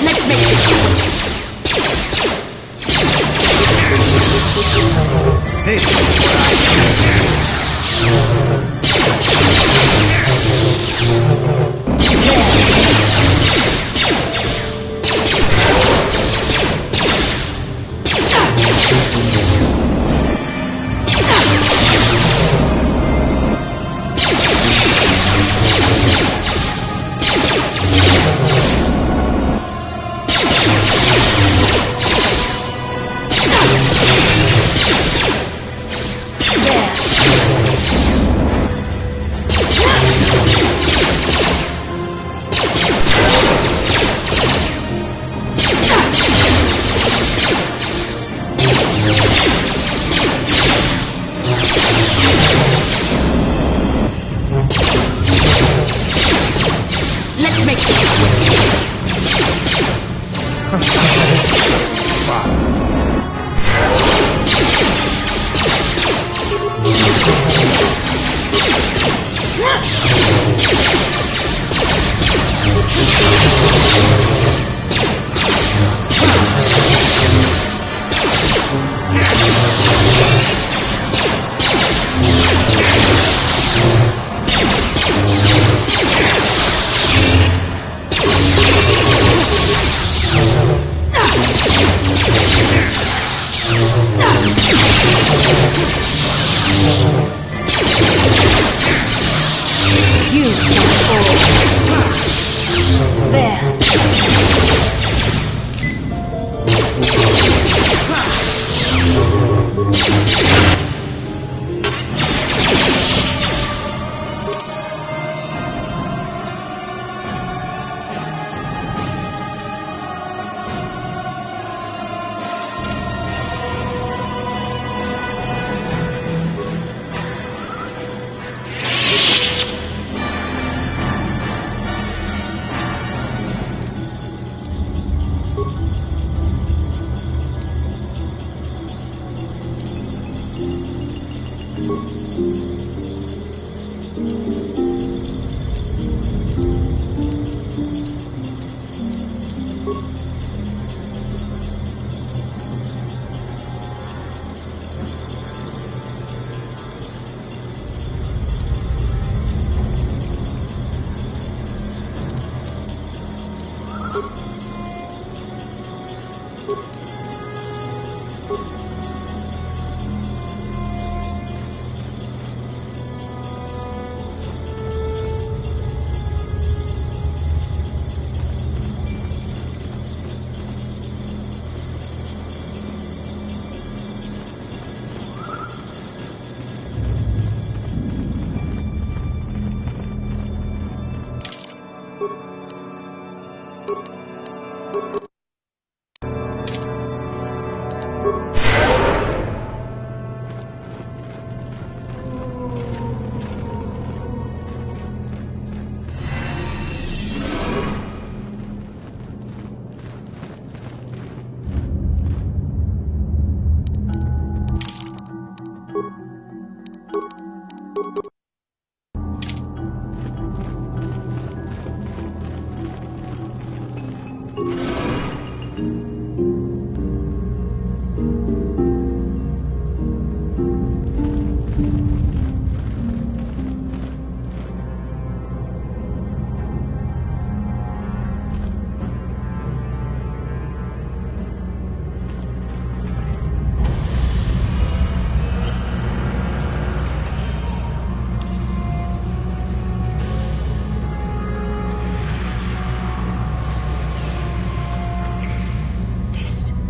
Let's make this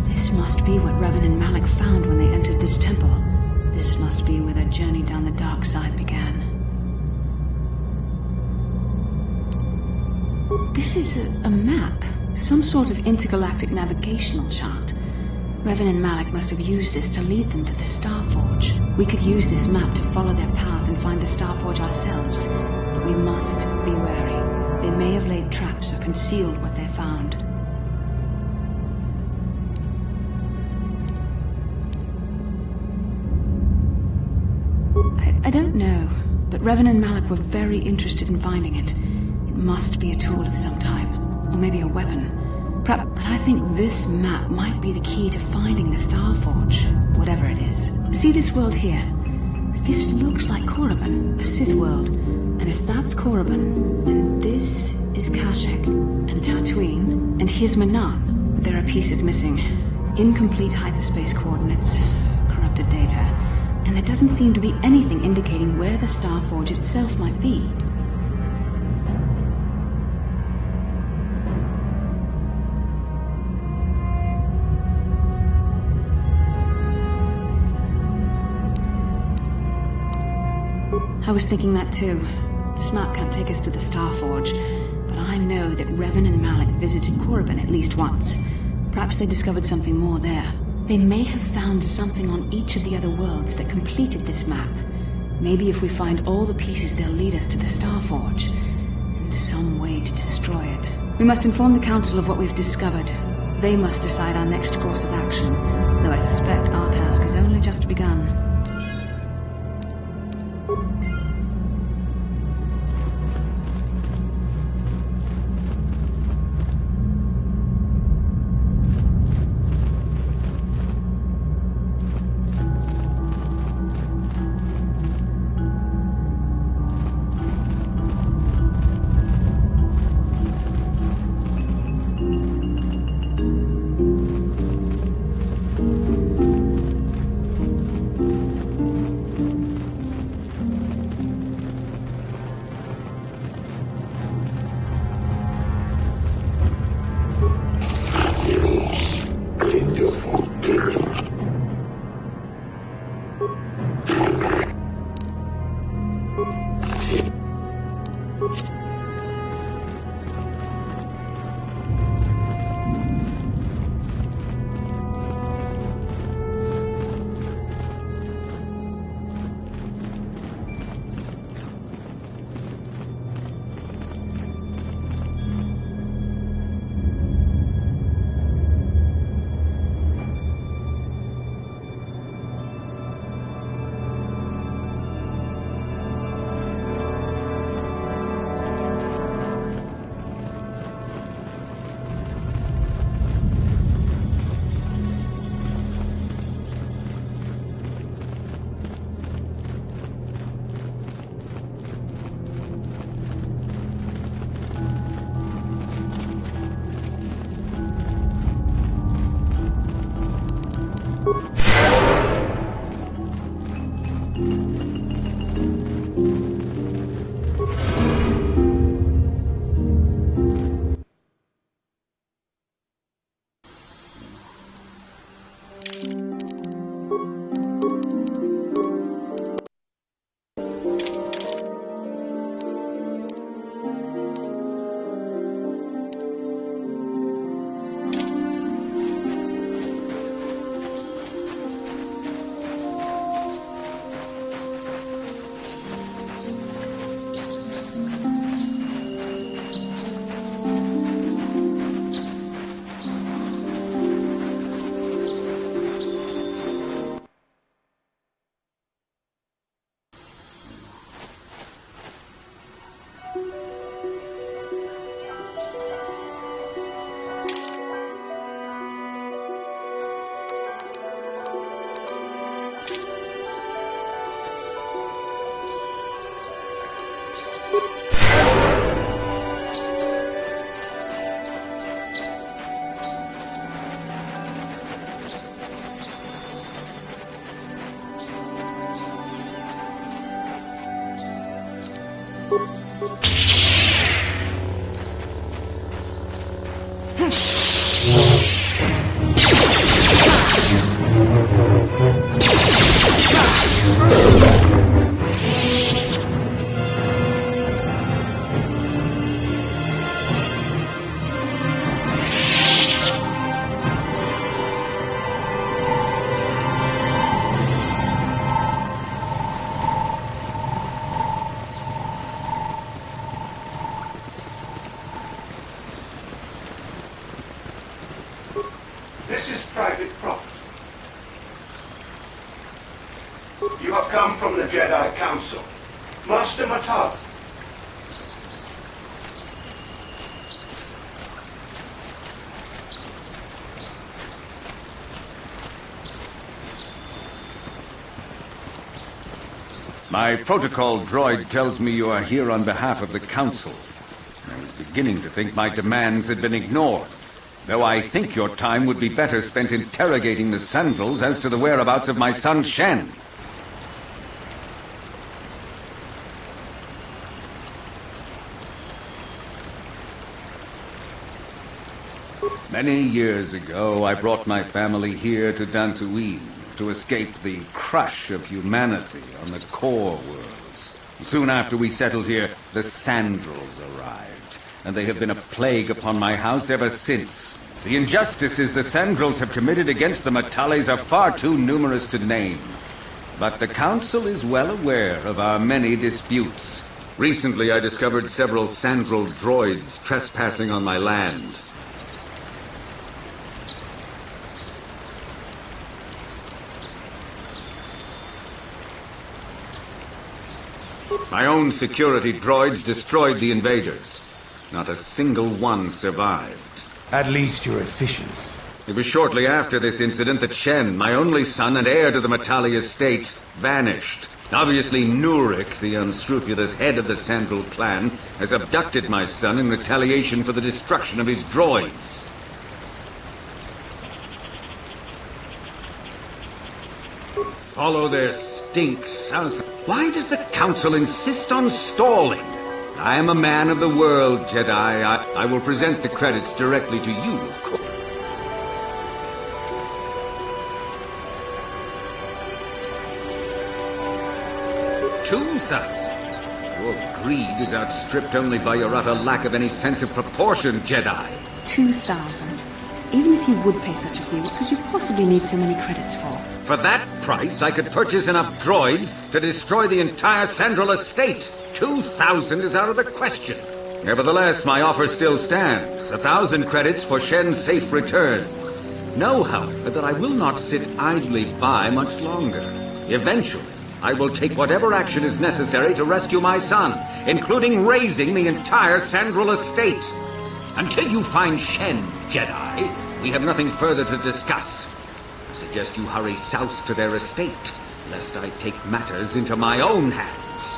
This must be what Revan and Malak found when they entered this temple. This must be where their journey down the dark side began. This is a map, some sort of intergalactic navigational chart. Revan and Malak must have used this to lead them to the Starforge. We could use this map to follow their path and find the Starforge ourselves, but we must be wary. They may have laid traps or concealed what they found. I don't know, but Revan and Malak were very interested in finding it. It must be a tool of some type, or maybe a weapon. But I think this map might be the key to finding the Starforge, whatever it is. See this world here? This looks like Korriban, a Sith world. And if that's Korriban, then this is Kashyyyk, and Tatooine, and here's Manaan. But there are pieces missing. Incomplete hyperspace coordinates, corrupted data. And there doesn't seem to be anything indicating where the Starforge itself might be. I was thinking that too. This map can't take us to the Starforge, but I know that Revan and Malak visited Korriban at least once. Perhaps they discovered something more there. They may have found something on each of the other worlds that completed this map. Maybe if we find all the pieces, they'll lead us to the Starforge, and some way to destroy it. We must inform the Council of what we've discovered. They must decide our next course of action, though I suspect our task has only just begun. This is private property. You have come from the Jedi Council. Master Matala. My protocol droid tells me you are here on behalf of the Council. I was beginning to think my demands had been ignored, though I think your time would be better spent interrogating the Sandals as to the whereabouts of my son Shen. Many years ago, I brought my family here to Dantooine to escape the crush of humanity on the core worlds. Soon after we settled here, the Sandals arrived, and they have been a plague upon my house ever since. The injustices the Sandals have committed against the Matales are far too numerous to name. But the Council is well aware of our many disputes. Recently, I discovered several Sandral droids trespassing on my land. My own security droids destroyed the invaders. Not a single one survived. At least you're efficient. It was shortly after this incident that Shen, my only son and heir to the Matali estate, vanished. Obviously, Nurik, the unscrupulous head of the Sandral clan, has abducted my son in retaliation for the destruction of his droids. Follow their stink south. Why does the Council insist on stalling? I am a man of the world, Jedi. I will present the credits directly to you, of course. 2,000? Your greed is outstripped only by your utter lack of any sense of proportion, Jedi. 2,000. Even if you would pay such a fee, what could you possibly need so many credits for? For that price, I could purchase enough droids to destroy the entire Sandral estate. 2,000 is out of the question. Nevertheless, my offer still stands. 1,000 credits for Shen's safe return. Know, however, that I will not sit idly by much longer. Eventually, I will take whatever action is necessary to rescue my son, including razing the entire Sandral estate. Until you find Shen, Jedi, we have nothing further to discuss. I suggest you hurry south to their estate, lest I take matters into my own hands.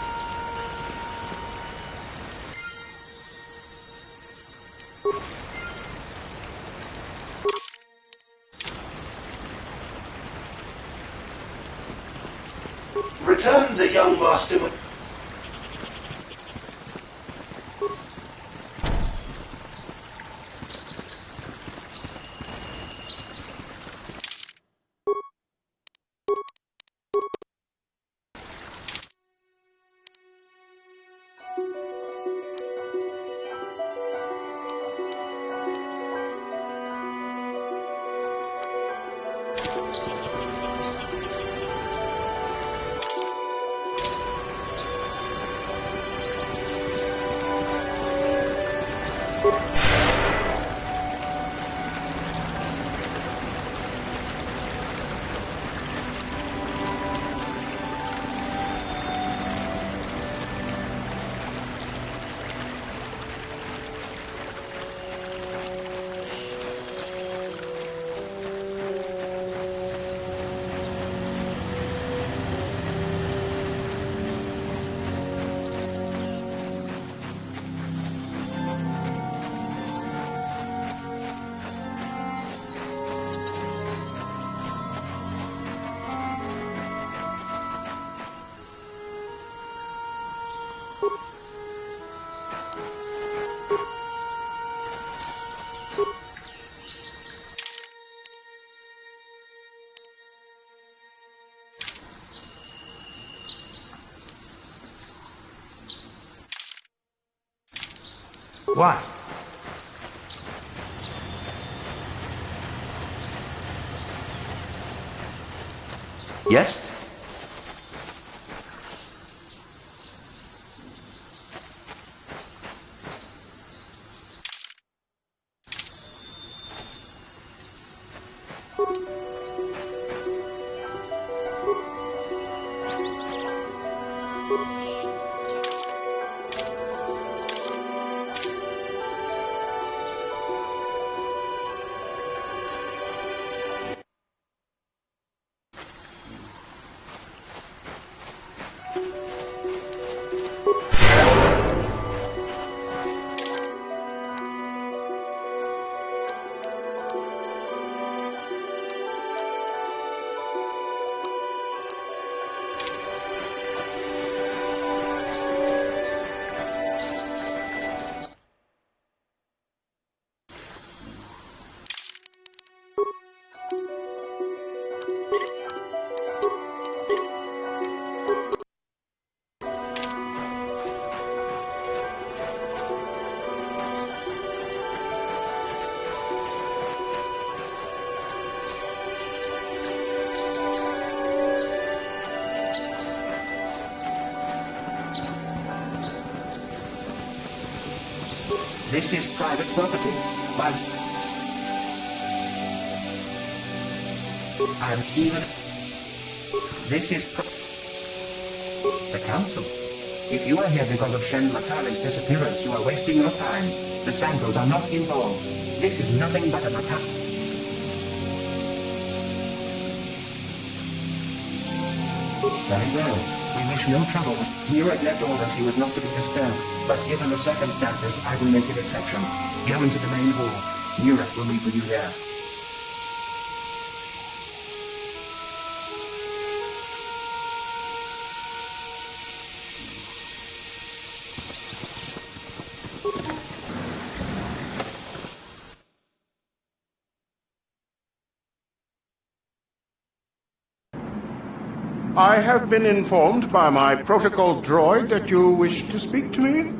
Return the young master with... What? Yes? This is private property, but I'm Stephen. This is the council. If you are here because of Shen Matale's disappearance, you are wasting your time. The Sandals are not involved. This is nothing but a attack. Very well. We wish no trouble. Nurek left orders he was not to be disturbed, but given the circumstances, I will make an exception. Go into the main hall. Nurek will meet with you there. I have been informed by my protocol droid that you wish to speak to me.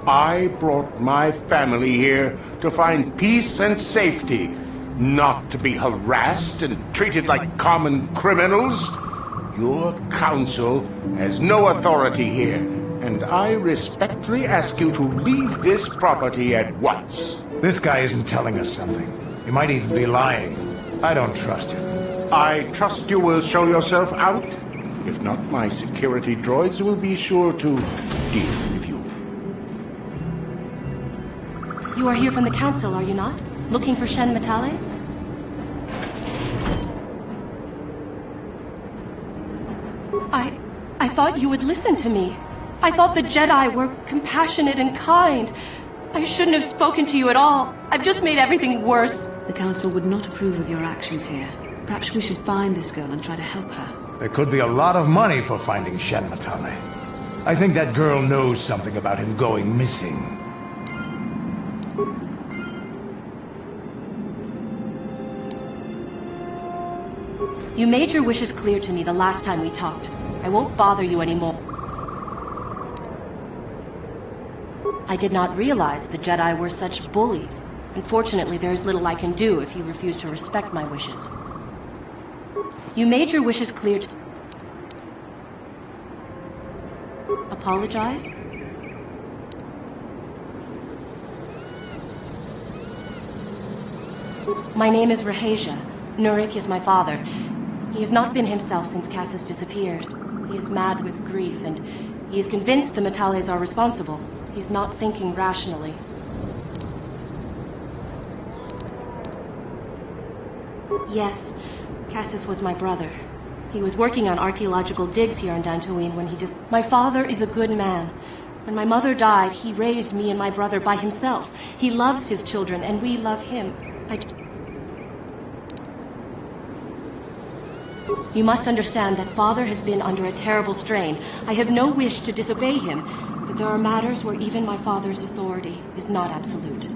I brought my family here to find peace and safety, not to be harassed and treated like common criminals. Your council has no authority here, and I respectfully ask you to leave this property at once. This guy isn't telling us something. He might even be lying. I don't trust him. I trust you will show yourself out. If not, my security droids will be sure to deal with you. You are here from the council, are you not? Looking for Shen Matale? I thought you would listen to me. I thought the Jedi were compassionate and kind. I shouldn't have spoken to you at all. I've just made everything worse. The Council would not approve of your actions here. Perhaps we should find this girl and try to help her. There could be a lot of money for finding Shen Matale. I think that girl knows something about him going missing. You made your wishes clear to me the last time we talked. I won't bother you anymore. I did not realize the Jedi were such bullies. Unfortunately, there is little I can do if you refuse to respect my wishes. You made your wishes clear to... Apologize? My name is Rahasia. Nurek is my father. He has not been himself since Cassis disappeared. He is mad with grief, and he is convinced the Matales are responsible. He's not thinking rationally. Yes, Cassis was my brother. He was working on archaeological digs here on Dantooine when he just... My father is a good man. When my mother died, he raised me and my brother by himself. He loves his children, and we love him. You must understand that Father has been under a terrible strain. I have no wish to disobey him, but there are matters where even my father's authority is not absolute.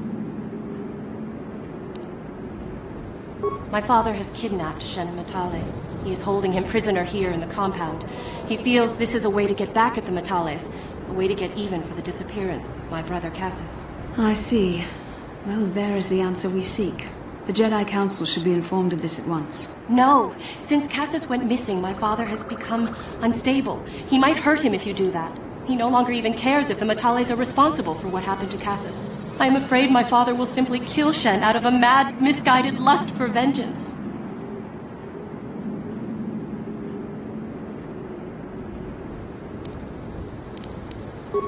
My father has kidnapped Shen Matale. He is holding him prisoner here in the compound. He feels this is a way to get back at the Matales, a way to get even for the disappearance of my brother Cassius. I see. Well, there is the answer we seek. The Jedi Council should be informed of this at once. No! Since Cassius went missing, my father has become unstable. He might hurt him if you do that. He no longer even cares if the Matales are responsible for what happened to Cassius. I am afraid my father will simply kill Shen out of a mad, misguided lust for vengeance.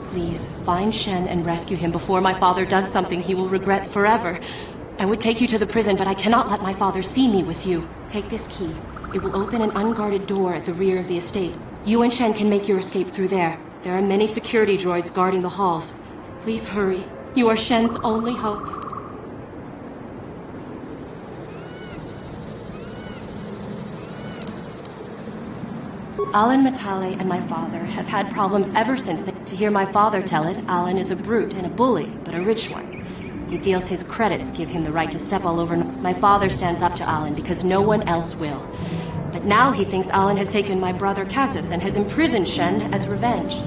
Please, find Shen and rescue him before my father does something he will regret forever. I would take you to the prison, but I cannot let my father see me with you. Take this key. It will open an unguarded door at the rear of the estate. You and Shen can make your escape through there. There are many security droids guarding the halls. Please hurry. You are Shen's only hope. Alan Matale and my father have had problems ever since. To hear my father tell it, Alan is a brute and a bully, but a rich one. He feels his credits give him the right to step all over. My father stands up to Alan because no one else will. But now he thinks Alan has taken my brother Cassius and has imprisoned Shen as revenge.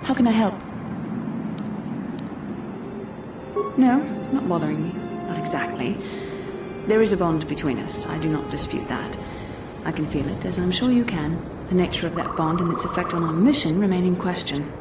How can I help? No, not bothering me. Not exactly. There is a bond between us. I do not dispute that. I can feel it, as I'm sure you can. The nature of that bond and its effect on our mission remain in question.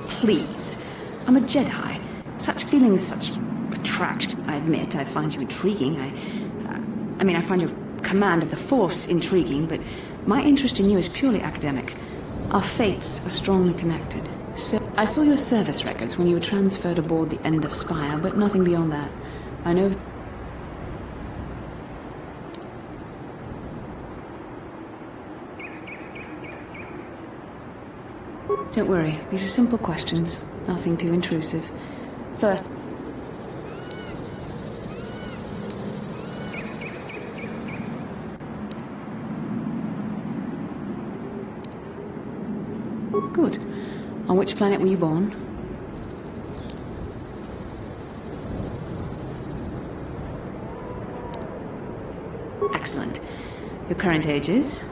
Please. I'm a Jedi. Such feelings, such attraction. I admit, I find you intriguing. I find your command of the Force intriguing, but my interest in you is purely academic. Our fates are strongly connected. So, I saw your service records when you were transferred aboard the Ender Spire, but nothing beyond that. I know... Don't worry, these are simple questions. Nothing too intrusive. First... Good. On which planet were you born? Excellent. Your current age is?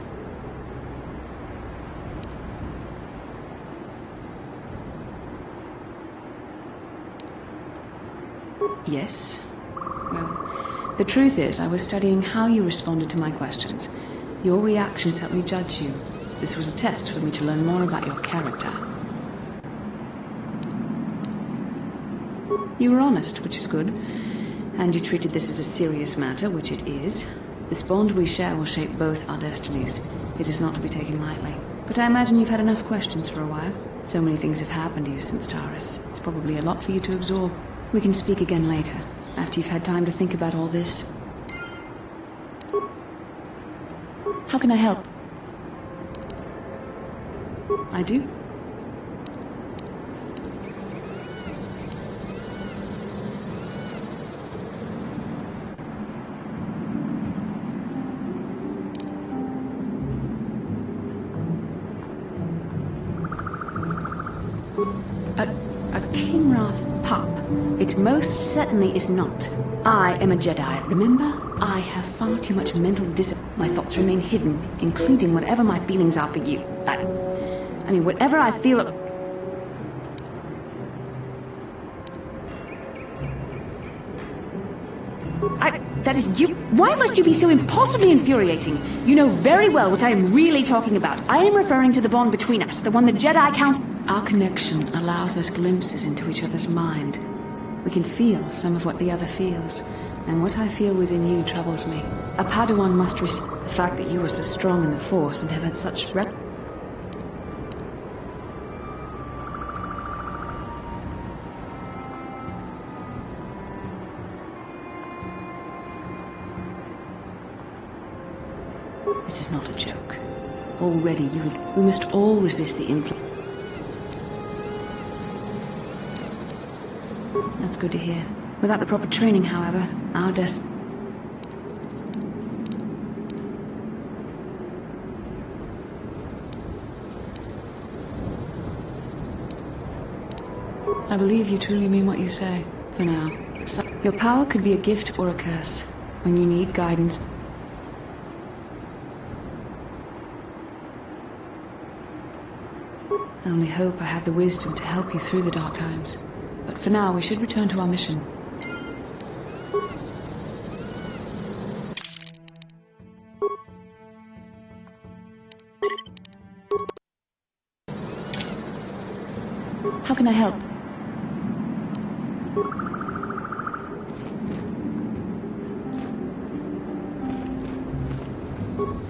Yes. Well, the truth is, I was studying how you responded to my questions. Your reactions helped me judge you. This was a test for me to learn more about your character. You were honest, which is good. And you treated this as a serious matter, which it is. This bond we share will shape both our destinies. It is not to be taken lightly. But I imagine you've had enough questions for a while. So many things have happened to you since Taris. It's probably a lot for you to absorb. We can speak again later, after you've had time to think about all this. How can I help? I do. A Kinrath pup. It most certainly is not. I am a Jedi, remember? I have far too much mental discipline. My thoughts remain hidden, including whatever my feelings are for you. Whatever I feel... That is you. Why must you be so impossibly infuriating? You know very well what I am really talking about. I am referring to the bond between us, the one the Jedi Council. Our connection allows us glimpses into each other's mind. We can feel some of what the other feels, and what I feel within you troubles me. A Padawan must respect the fact that you are so strong in the Force and have had such This is not a joke. Already we must all resist the influence. That's good to hear. Without the proper training, however, our destiny... I believe you truly mean what you say, for now. Your power could be a gift or a curse. When you need guidance... I only hope I have the wisdom to help you through the dark times. But for now, we should return to our mission. How can I help?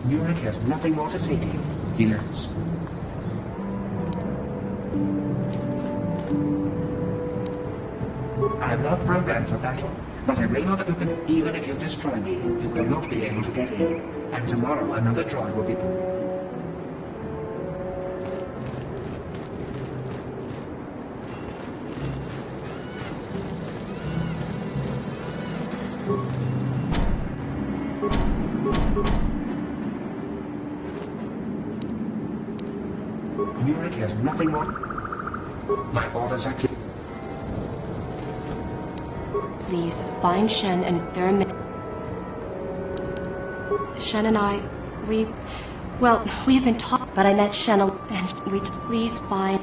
Murik has nothing more to say to you. He left. I'm not programmed for battle, but I will not open even if you destroy me. You will not be able to get in. And tomorrow another droid will be... Murik has nothing more. My orders are clear. Please, find Shen and there are Shen and I, we have been taught, but I met Shen and we please find...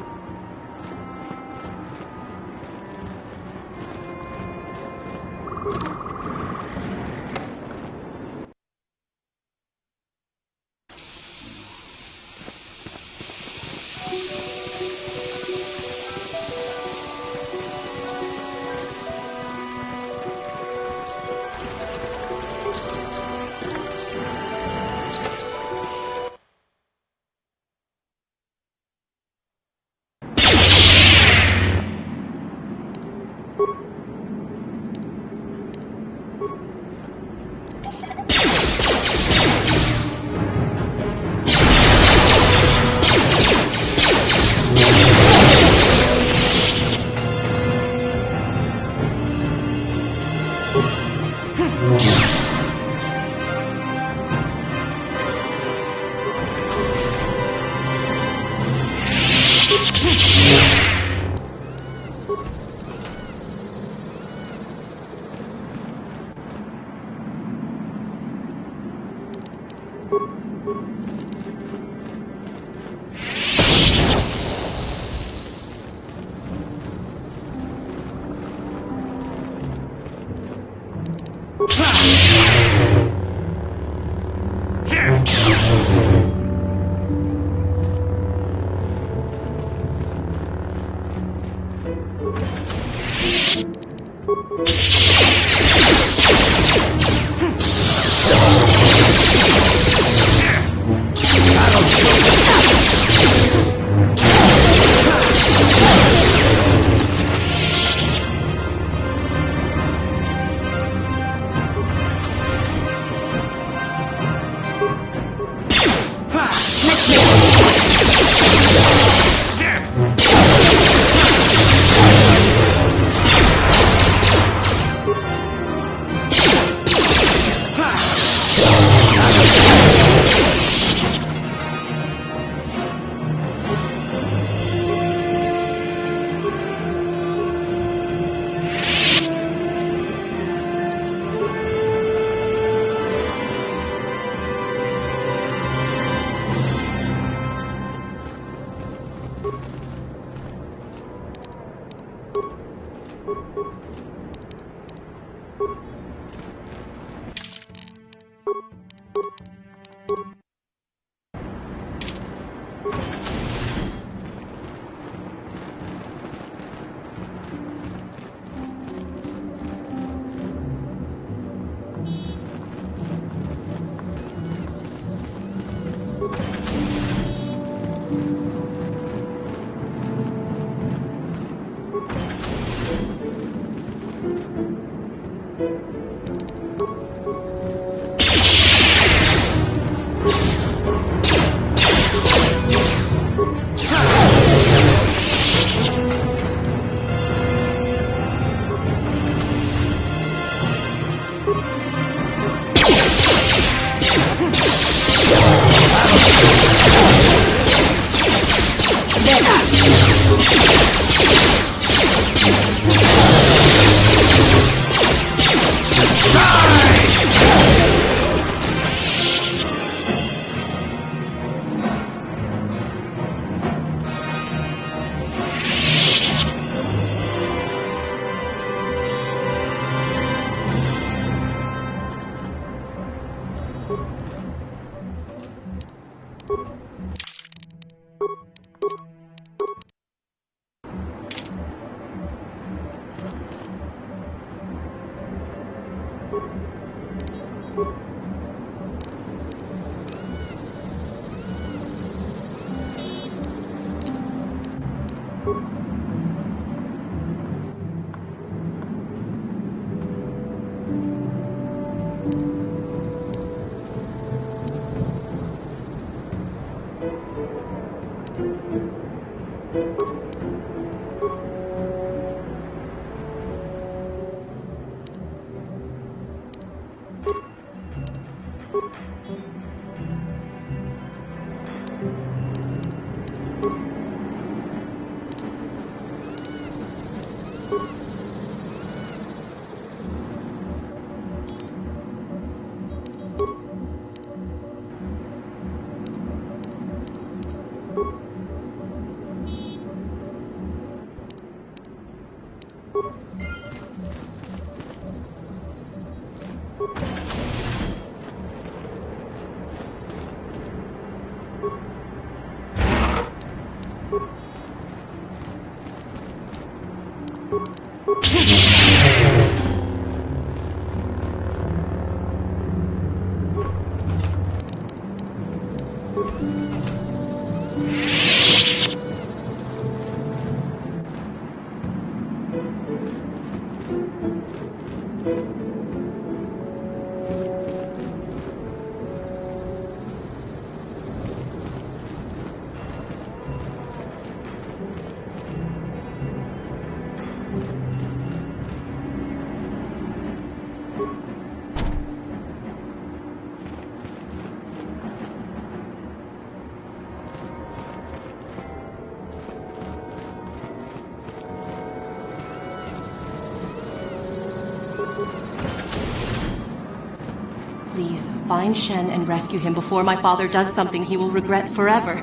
Please, find Shen and rescue him before my father does something he will regret forever.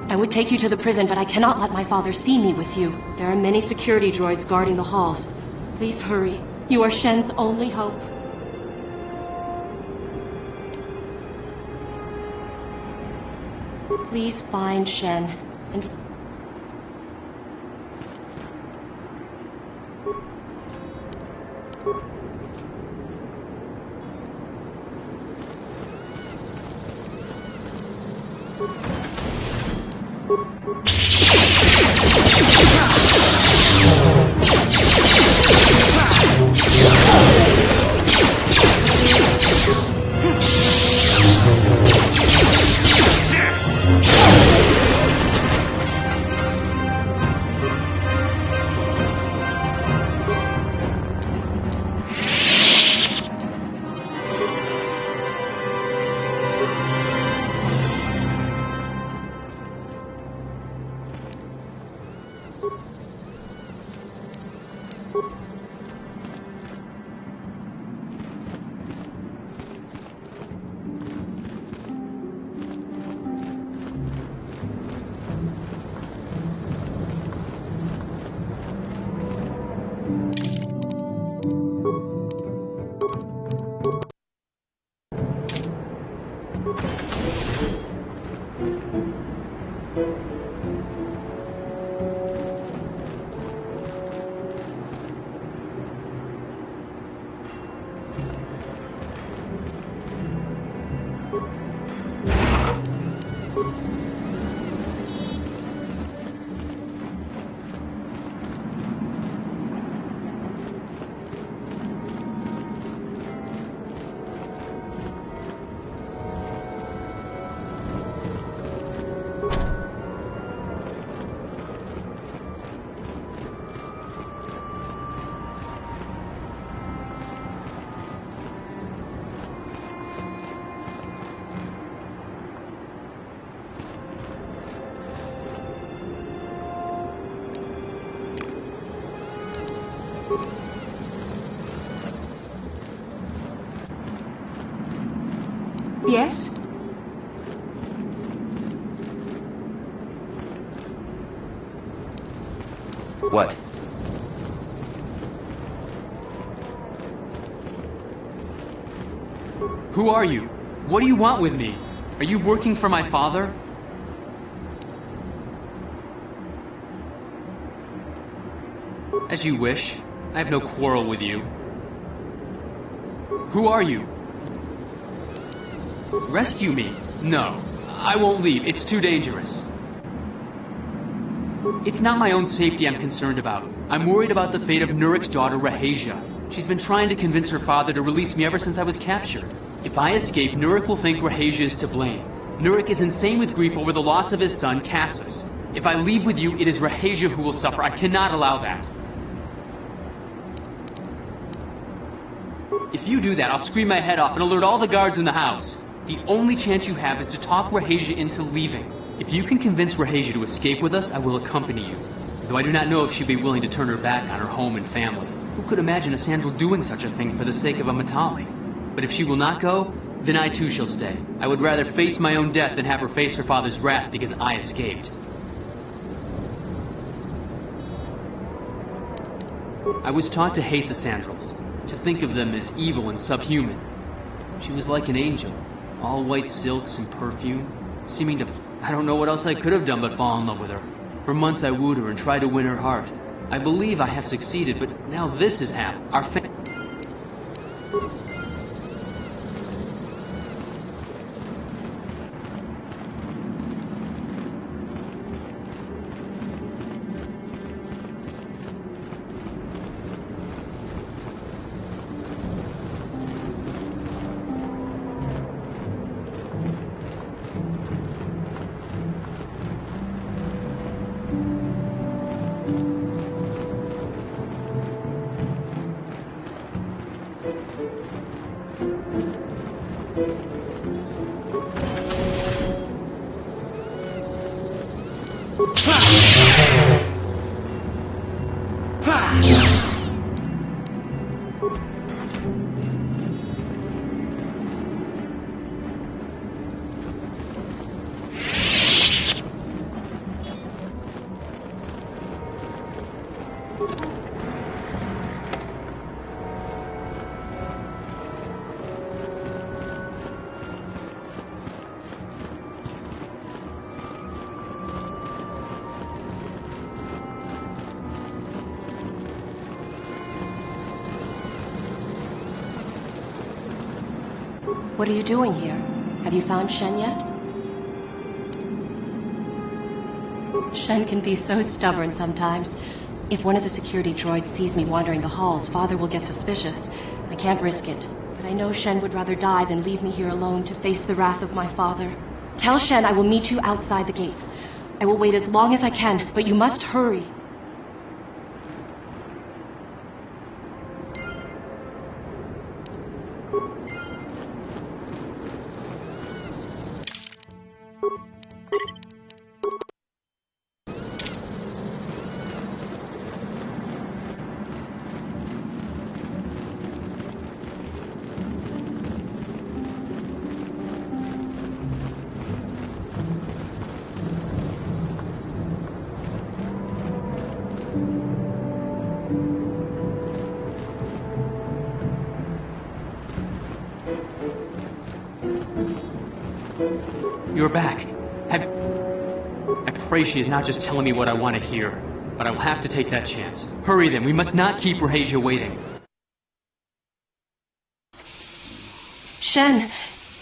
I would take you to the prison, but I cannot let my father see me with you. There are many security droids guarding the halls. Please hurry. You are Shen's only hope. Please find Shen and... Yes? What? Who are you? What do you want with me? Are you working for my father? As you wish. I have no quarrel with you. Who are you? Rescue me? No. I won't leave. It's too dangerous. It's not my own safety I'm concerned about. I'm worried about the fate of Nurik's daughter, Rahasia. She's been trying to convince her father to release me ever since I was captured. If I escape, Nurik will think Rahasia is to blame. Nurik is insane with grief over the loss of his son, Cassus. If I leave with you, it is Rahasia who will suffer. I cannot allow that. If you do that, I'll scream my head off and alert all the guards in the house. The only chance you have is to talk Rahasia into leaving. If you can convince Rahasia to escape with us, I will accompany you. Though I do not know if she'd be willing to turn her back on her home and family. Who could imagine a Sandral doing such a thing for the sake of a Matali? But if she will not go, then I too shall stay. I would rather face my own death than have her face her father's wrath because I escaped. I was taught to hate the Sandrals, to think of them as evil and subhuman. She was like an angel, all white silks and perfume, seeming to... I don't know what else I could have done but fall in love with her. For months I wooed her and tried to win her heart. I believe I have succeeded, but now this has happened. Our What are you doing here? Have you found Shen yet? Shen can be so stubborn sometimes. If one of the security droids sees me wandering the halls, Father will get suspicious. I can't risk it. But I know Shen would rather die than leave me here alone to face the wrath of my father. Tell Shen I will meet you outside the gates. I will wait as long as I can, but you must hurry. You're back. I pray she is not just telling me what I want to hear, but I will have to take that chance. Hurry then, we must not keep Rahasia waiting. Shen,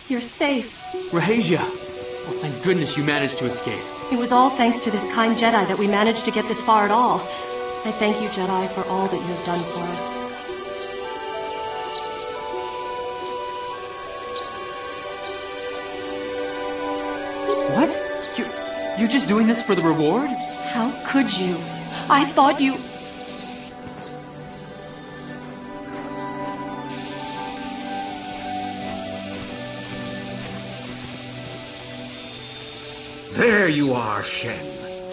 you're safe. Rahasia! Oh, thank goodness you managed to escape. It was all thanks to this kind Jedi that we managed to get this far at all. I thank you, Jedi, for all that you have done for us. What? You're just doing this for the reward? How could you? I thought you... There you are, Shen.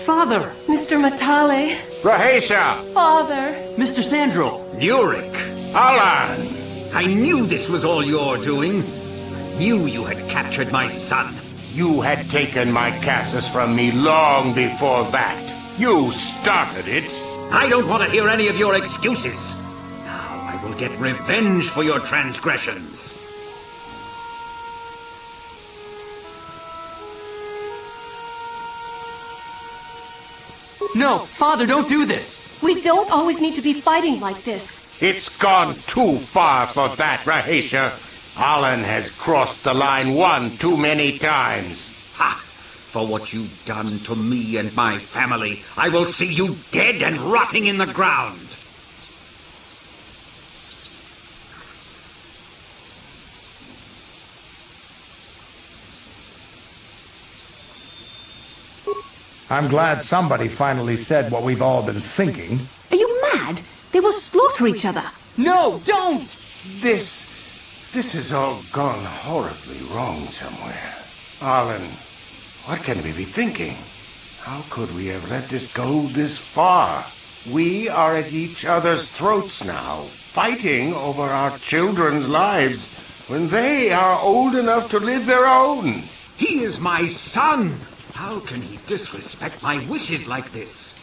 Father! Mr. Matale. Rahesia! Father. Mr. Sandro! Nurik! Alan! I knew this was all your doing. I knew you had captured my son. You had taken my Cassus from me long before that. You started it. I don't want to hear any of your excuses. Now I will get revenge for your transgressions. No, Father, don't do this! We don't always need to be fighting like this. It's gone too far for that, Rahesia. Alan has crossed the line one too many times. Ha! For what you've done to me and my family, I will see you dead and rotting in the ground. I'm glad somebody finally said what we've all been thinking. Are you mad? They will slaughter each other. No, don't! This has all gone horribly wrong somewhere. Alan, what can we be thinking? How could we have let this go this far? We are at each other's throats now, fighting over our children's lives when they are old enough to live their own. He is my son! How can he disrespect my wishes like this?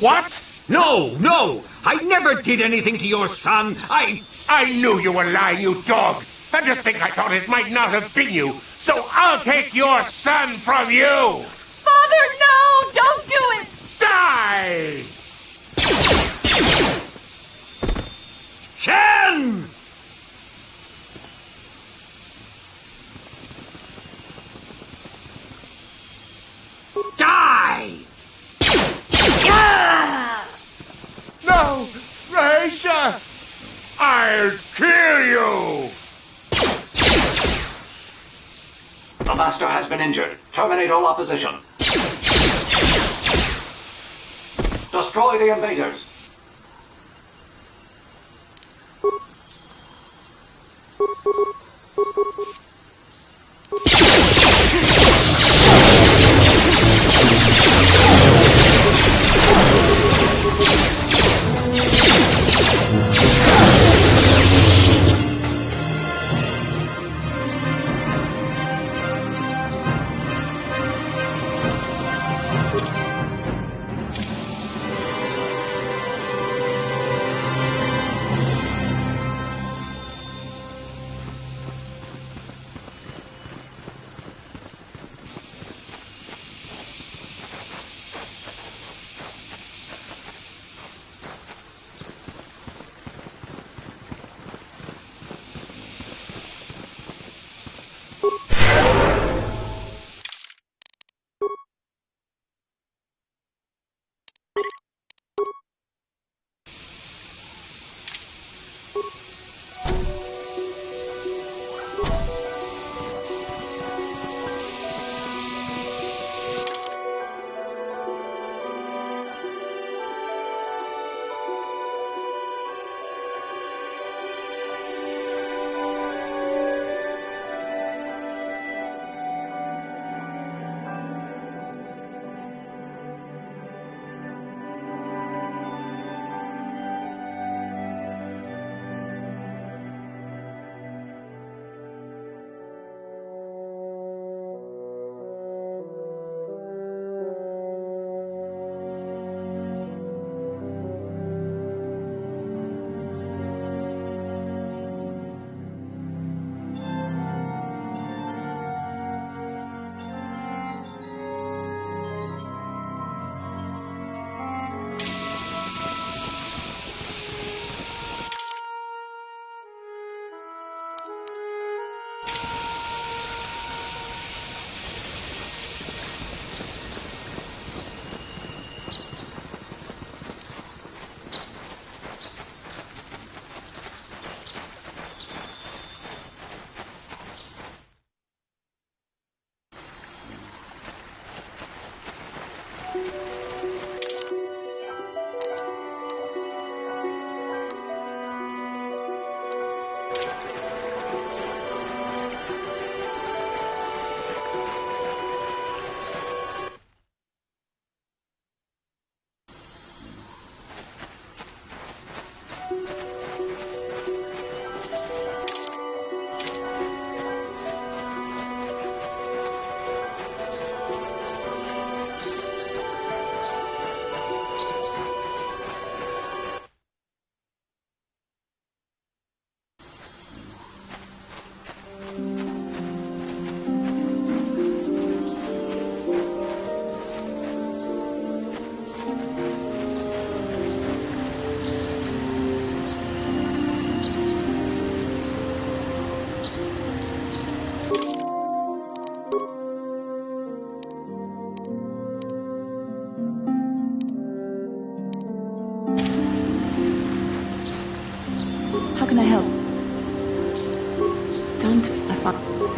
What? No! I never did anything to your son. I knew you were lying, you dog. And to think I thought it might not have been you. So I'll take your son from you. Father, no! Don't do it! Die! Shen! Die! No! Rahesia! I'll kill you! The Master has been injured. Terminate all opposition. Destroy the invaders.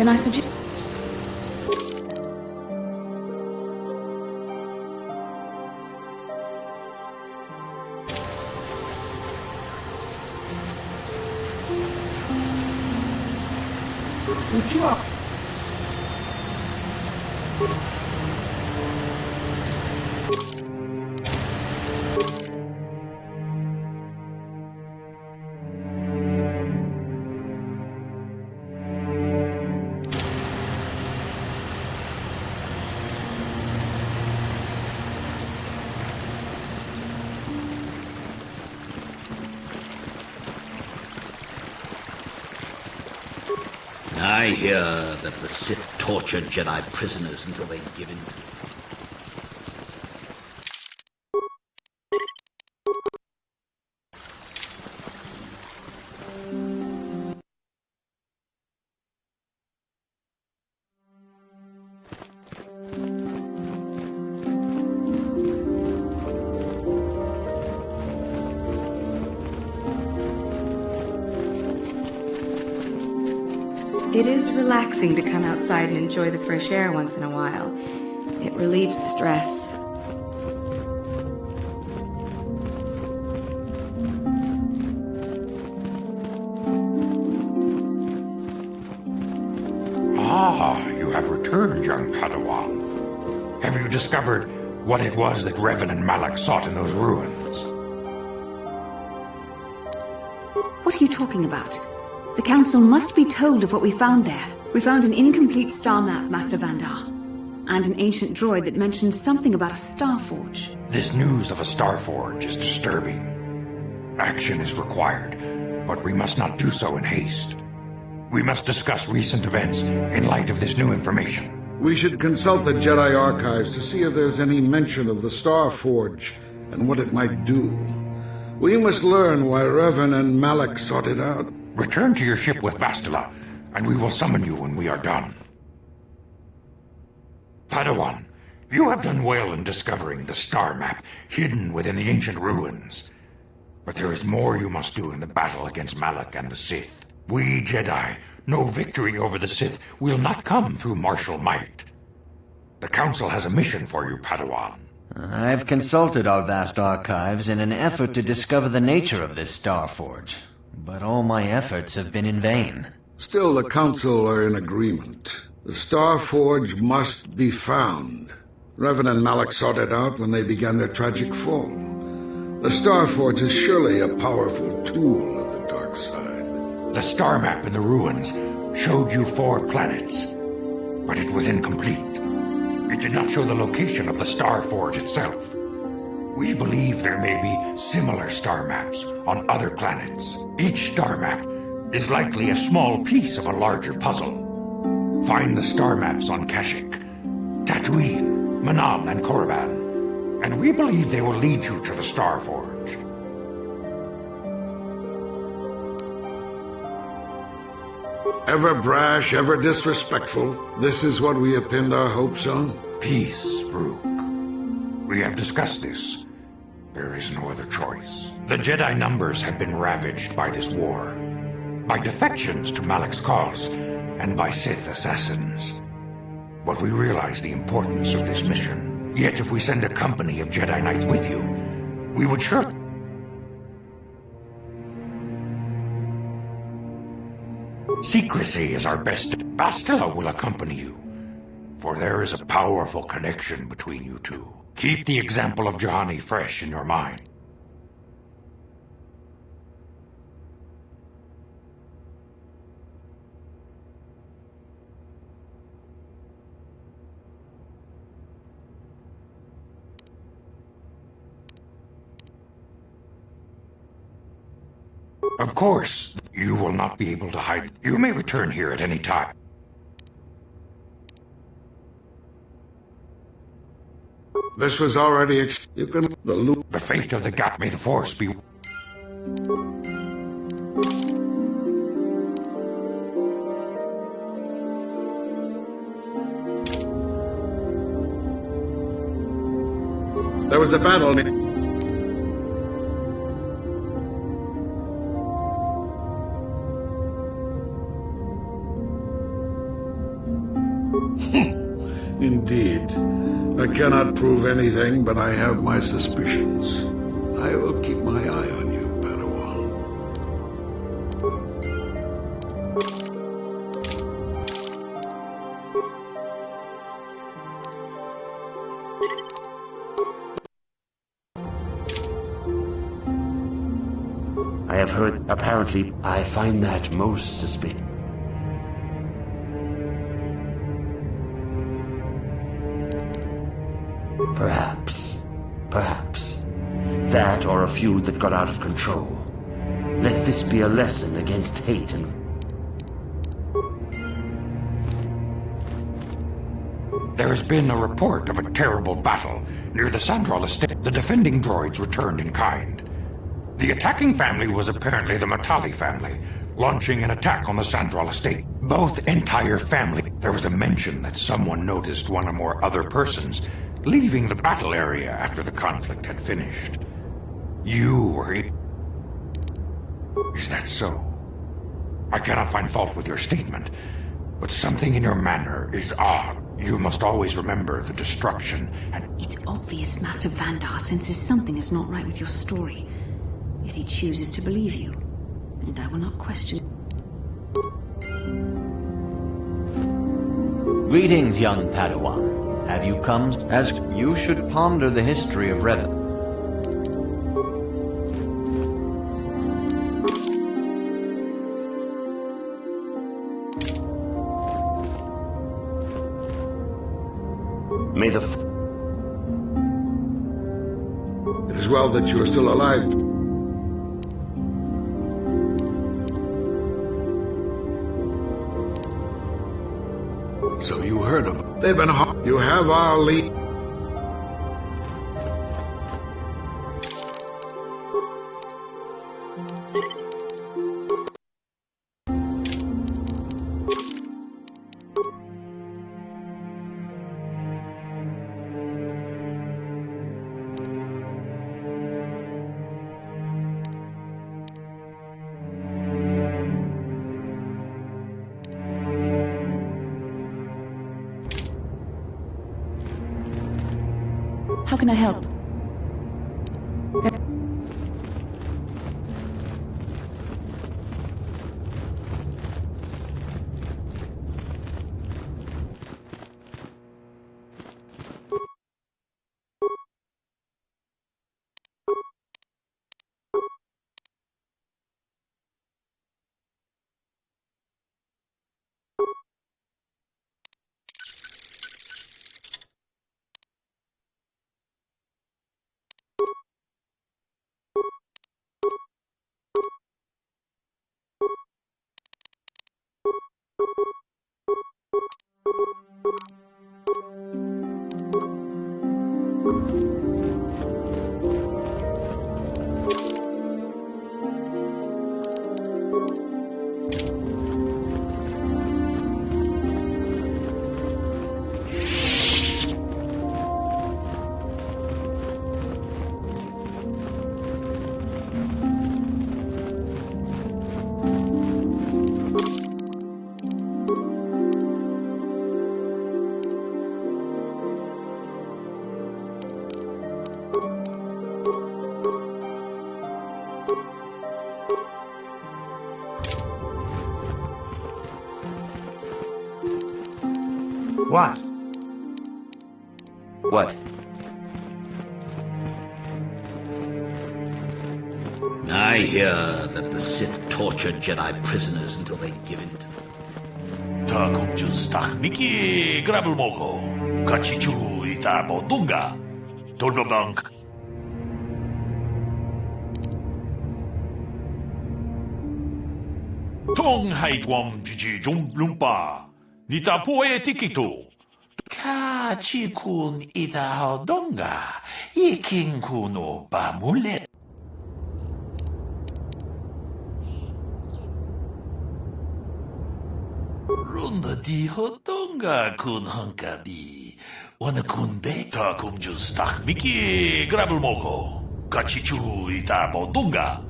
Then I suggest... I hear that the Sith tortured Jedi prisoners until they give in to... It is relaxing to come outside and enjoy the fresh air once in a while. It relieves stress. Ah, you have returned, young Padawan. Have you discovered what it was that Revan and Malak sought in those ruins? What are you talking about? The Council must be told of what we found there. We found an incomplete star map, Master Vandar, and an ancient droid that mentioned something about a star forge. This news of a star forge is disturbing. Action is required, but we must not do so in haste. We must discuss recent events in light of this new information. We should consult the Jedi archives to see if there's any mention of the Star Forge and what it might do. We must learn why Revan and Malak sought it out. Return to your ship with Bastila, and we will summon you when we are done. Padawan, you have done well in discovering the star map hidden within the ancient ruins. But there is more you must do in the battle against Malak and the Sith. We Jedi know victory over the Sith will not come through martial might. The Council has a mission for you, Padawan. I've consulted our vast archives in an effort to discover the nature of this star forge. But all my efforts have been in vain. Still, the Council are in agreement. The Star Forge must be found. Revan and Malak sought it out when they began their tragic fall. The Star Forge is surely a powerful tool of the dark side. The star map in the ruins showed you 4 planets, but it was incomplete. It did not show the location of the Star Forge itself. We believe there may be similar star maps on other planets. Each star map is likely a small piece of a larger puzzle. Find the star maps on Kashyyyk, Tatooine, Manam, and Korriban, and we believe they will lead you to the Star Forge. Ever brash, ever disrespectful, this is what we have pinned our hopes on? Peace, Rook. We have discussed this. There is no other choice. The Jedi numbers have been ravaged by this war, by defections to Malak's cause, and by Sith assassins. But we realize the importance of this mission. Yet if we send a company of Jedi Knights with you, we would sure... Secrecy is our best. Bastila will accompany you, for there is a powerful connection between you two. Keep the example of Juhani fresh in your mind. Of course, you will not be able to hide. You may return here at any time. This was already you can... The fate of the gap, may the Force be... There was a battle... Indeed. I cannot prove anything, but I have my suspicions. I will keep my eye on you, Padawan. I have heard, apparently, I find that most suspicious. Perhaps. That or a feud that got out of control. Let this be a lesson against hate and... There has been a report of a terrible battle near the Sandral estate. The defending droids returned in kind. The attacking family was apparently the Matali family, launching an attack on the Sandral estate. Both entire family. There was a mention that someone noticed one or more other persons leaving the battle area after the conflict had finished. You were... Is that so? I cannot find fault with your statement, but something in your manner is odd. You must always remember the destruction and... It's obvious Master Vandar senses something is not right with your story. Yet he chooses to believe you, and I will not question. Greetings, young Padawan. Have you come as you should ponder the history of Revan? May the... It is well that you are still alive. So you heard of them. They've been hard. You have our lead. How can I help? What? What? I hear that the Sith tortured Jedi prisoners until they give in to them. 더 공주 스타크미키 그랍을 먹고 같이 주이다 뭐던가 돌범방 통하이드웜 지지 좀 룸바 니타 포에 티키토 카치군 이다하던가 이킹쿠노 바물레 론다 디호던가 군 헝가비 어느 군배 더 공주 스타크미키 그랍을 먹고 같이 주이다 뭐던가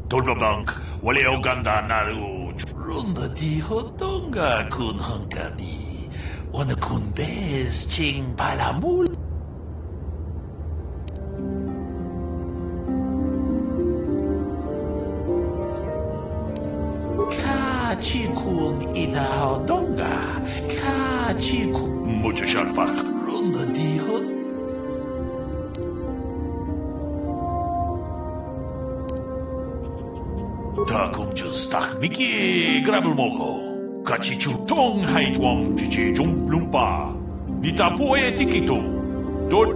돌범방 원래 오간다 나루 론다 디호던가 군 헝가비 Wana kunbez ching palamul. Kachikun idahodonga. Kachikun. Mucho sharpak. Runda dihot. Takum jus tak miki grabel moko. Kachichu tong haitwang chichi jung lumpa. Nitapo e tikito. Dot.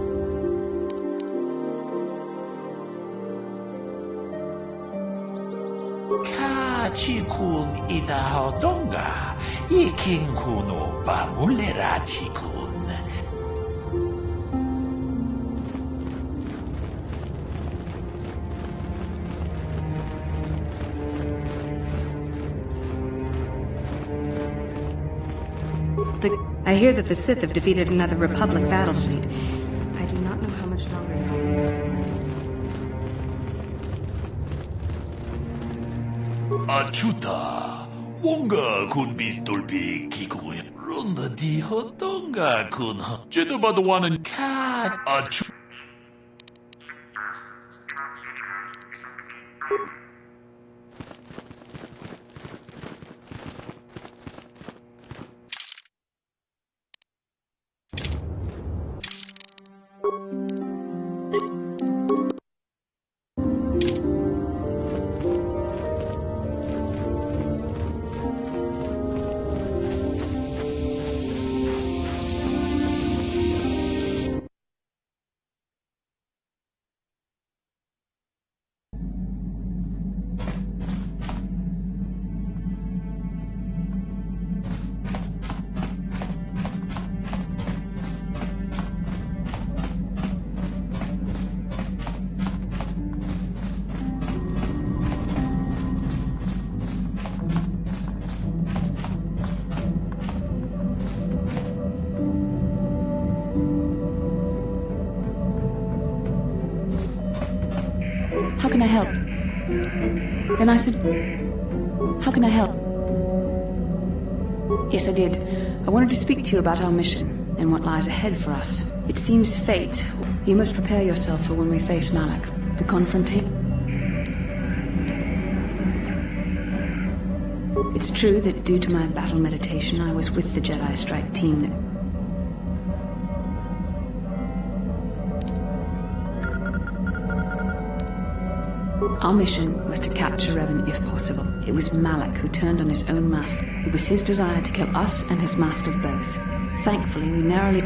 Kachikun idahodonga. Iking kuno pamulera chikun. I hear that the Sith have defeated another Republic battle fleet. I do not know how much longer. Achuta, wonga kun bistolpi kikuin. Runda di hotonga kun. Jedu badawanan cat. Achu. How can I help? Then I said, how can I help? Yes, I did. I wanted to speak to you about our mission and what lies ahead for us. It seems fate. You must prepare yourself for when we face Malak. The confrontation. It's true that due to my battle meditation, I was with the Jedi Strike team that... Our mission was to capture Revan if possible. It was Malak who turned on his own master. It was his desire to kill us and his master both. Thankfully, we narrowly...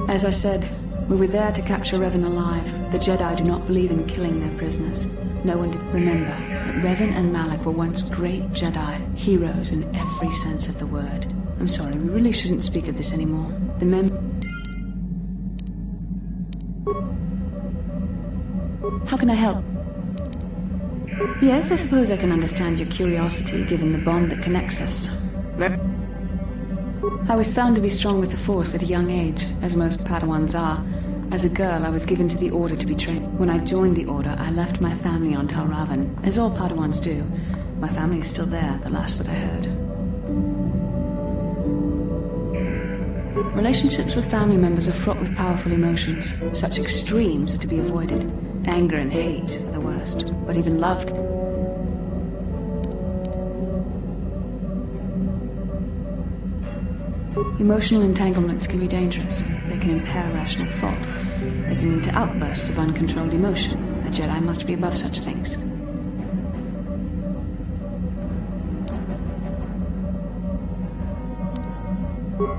As I said, we were there to capture Revan alive. The Jedi do not believe in killing their prisoners. No one did remember that Revan and Malak were once great Jedi, heroes in every sense of the word. I'm sorry, we really shouldn't speak of this anymore. The How can I help? Yes, I suppose I can understand your curiosity, given the bond that connects us. I was found to be strong with the Force at a young age, as most Padawans are. As a girl, I was given to the Order to be trained. When I joined the Order, I left my family on Tal Ravan, as all Padawans do. My family is still there, the last that I heard. Relationships with family members are fraught with powerful emotions. Such extremes are to be avoided. Anger and hate are the worst, but even love... Emotional entanglements can be dangerous. They can impair rational thought. They can lead to outbursts of uncontrolled emotion. A Jedi must be above such things.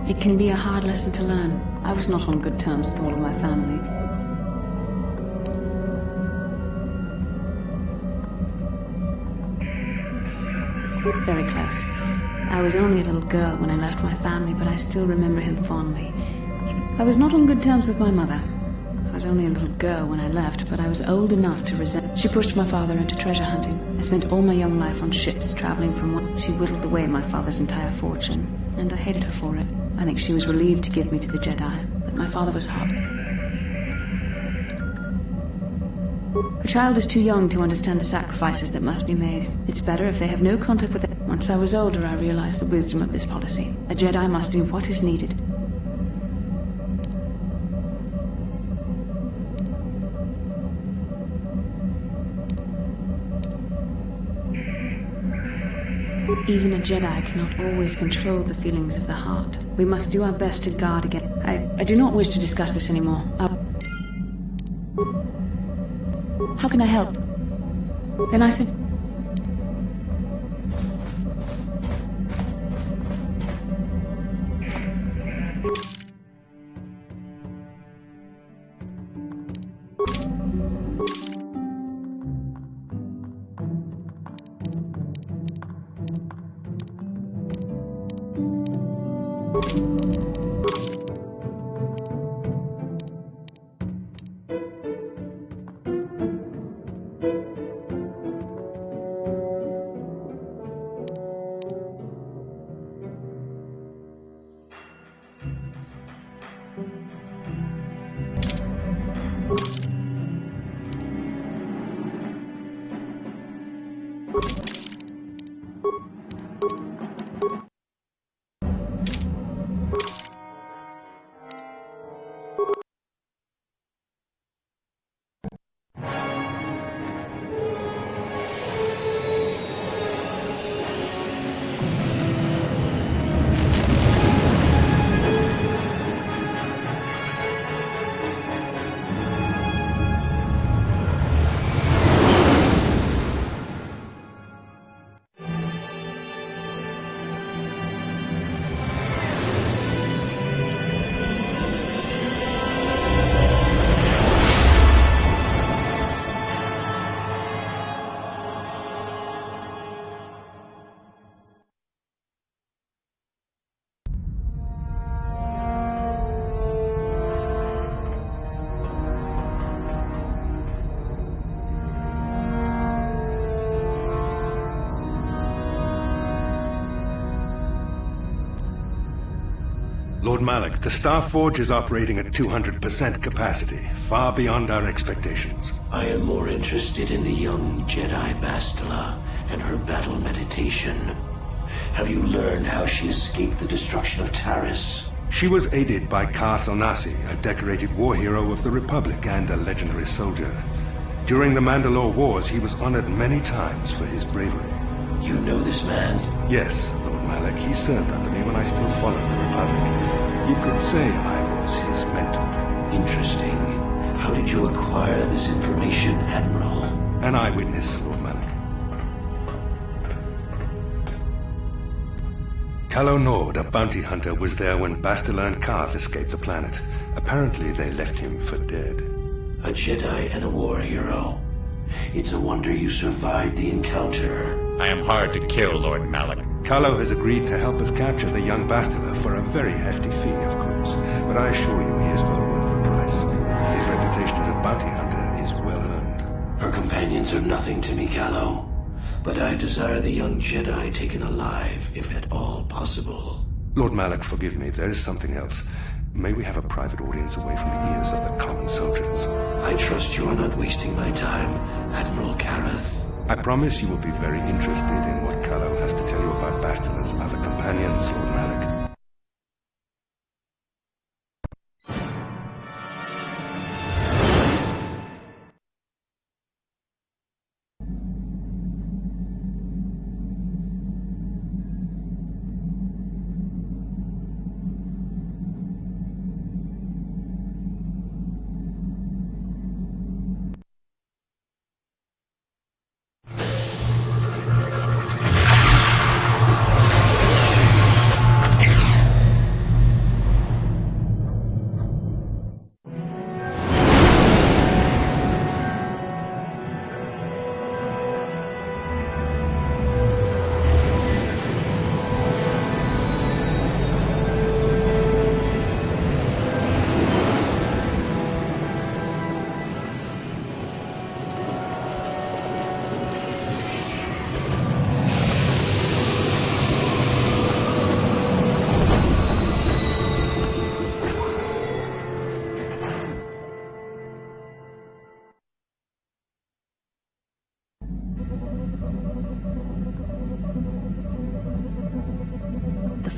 It can be a hard lesson to learn. I was not on good terms with all of my family. Very close. I was only a little girl when I left my family, but I still remember him fondly. I was not on good terms with my mother. I was only a little girl when I left, but I was old enough to resent. She pushed my father into treasure hunting. I spent all my young life on ships, traveling from one. She whittled away my father's entire fortune, and I hated her for it. I think she was relieved to give me to the Jedi, but my father was hot. A child is too young to understand the sacrifices that must be made. It's better if they have no contact with it. Once I was older, I realized the wisdom of this policy. A Jedi must do what is needed. Even a Jedi cannot always control the feelings of the heart. We must do our best to guard against... I do not wish to discuss this anymore. How can I help? Then I said... Lord Malak, the Star Forge is operating at 200% capacity, far beyond our expectations. I am more interested in the young Jedi Bastila and her battle meditation. Have you learned how she escaped the destruction of Taris? She was aided by Karth Onasi, a decorated war hero of the Republic and a legendary soldier. During the Mandalore Wars, he was honored many times for his bravery. You know this man? Yes, Lord Malak. He served under me when I still followed the Republic. You could say I was his mentor. Interesting. How did you acquire this information, Admiral? An eyewitness, Lord Malak. Calo Nord, a bounty hunter, was there when Bastila and Karth escaped the planet. Apparently they left him for dead. A Jedi and a war hero. It's a wonder you survived the encounter. I am hard to kill, Lord Malak. Calo has agreed to help us capture the young Bastila for a very hefty fee, of course. But I assure you he is well worth the price. His reputation as a bounty hunter is well earned. Her companions are nothing to me, Calo. But I desire the young Jedi taken alive, if at all possible. Lord Malak, forgive me. There is something else. May we have a private audience away from the ears of the common soldiers? I trust you are not wasting my time, Admiral Kareth. I promise you will be very interested in what Calo has to tell you about Bastila's other companions, Lord Malak.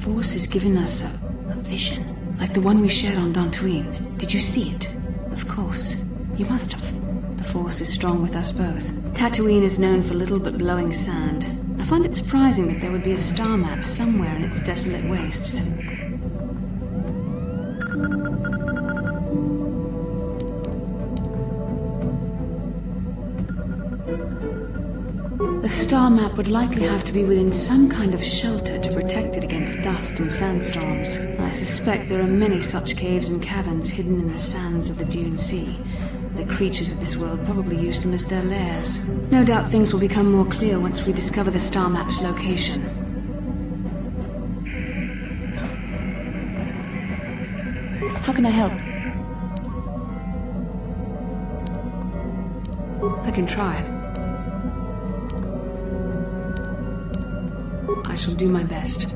Force has given us a vision, like the one we shared on Dantooine. Did you see it? Of course. You must have. The Force is strong with us both. Tatooine is known for little but glowing sand. I find it surprising that there would be a star map somewhere in its desolate wastes. A star map would likely have to be within some kind of shelter to protect it against dust and sandstorms. I suspect there are many such caves and caverns hidden in the sands of the Dune Sea. The creatures of this world probably use them as their lairs. No doubt things will become more clear once we discover the star map's location. How can I help? I can try. I shall do my best.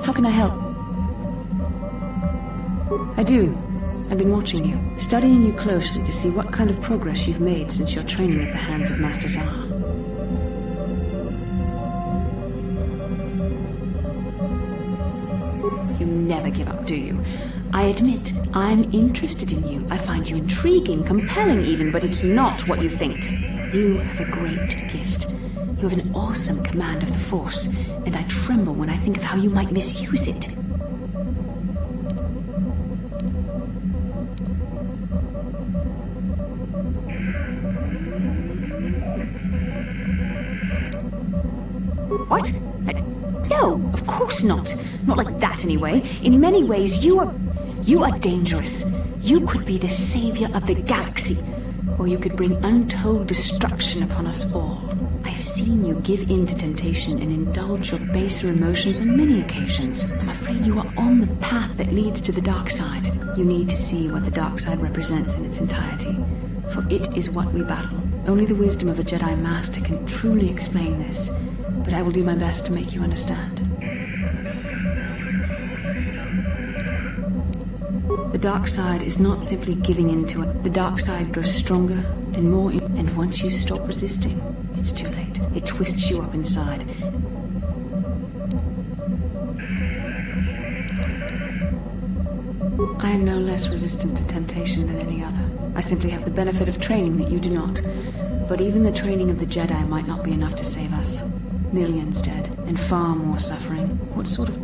How can I help? I do. I've been watching you, studying you closely to see what kind of progress you've made since your training at the hands of Master Zahar. You never give up, do you? I admit, I'm interested in you. I find you intriguing, compelling even, but it's not what you think. You have a great gift. You have an awesome command of the Force, and I tremble when I think of how you might misuse it. What? No, of course not. Not like that, anyway. In many ways, you are dangerous. You could be the savior of the galaxy, or you could bring untold destruction upon us all. I have seen you give in to temptation and indulge your baser emotions on many occasions. I'm afraid you are on the path that leads to the dark side. You need to see what the dark side represents in its entirety, for it is what we battle. Only the wisdom of a Jedi Master can truly explain this, but I will do my best to make you understand. The dark side is not simply giving in to it. The dark side grows stronger and more, and once you stop resisting, it's too late. It twists you up inside. I am no less resistant to temptation than any other. I simply have the benefit of training that you do not. But even the training of the Jedi might not be enough to save us. Millions dead, and far more suffering. What sort of...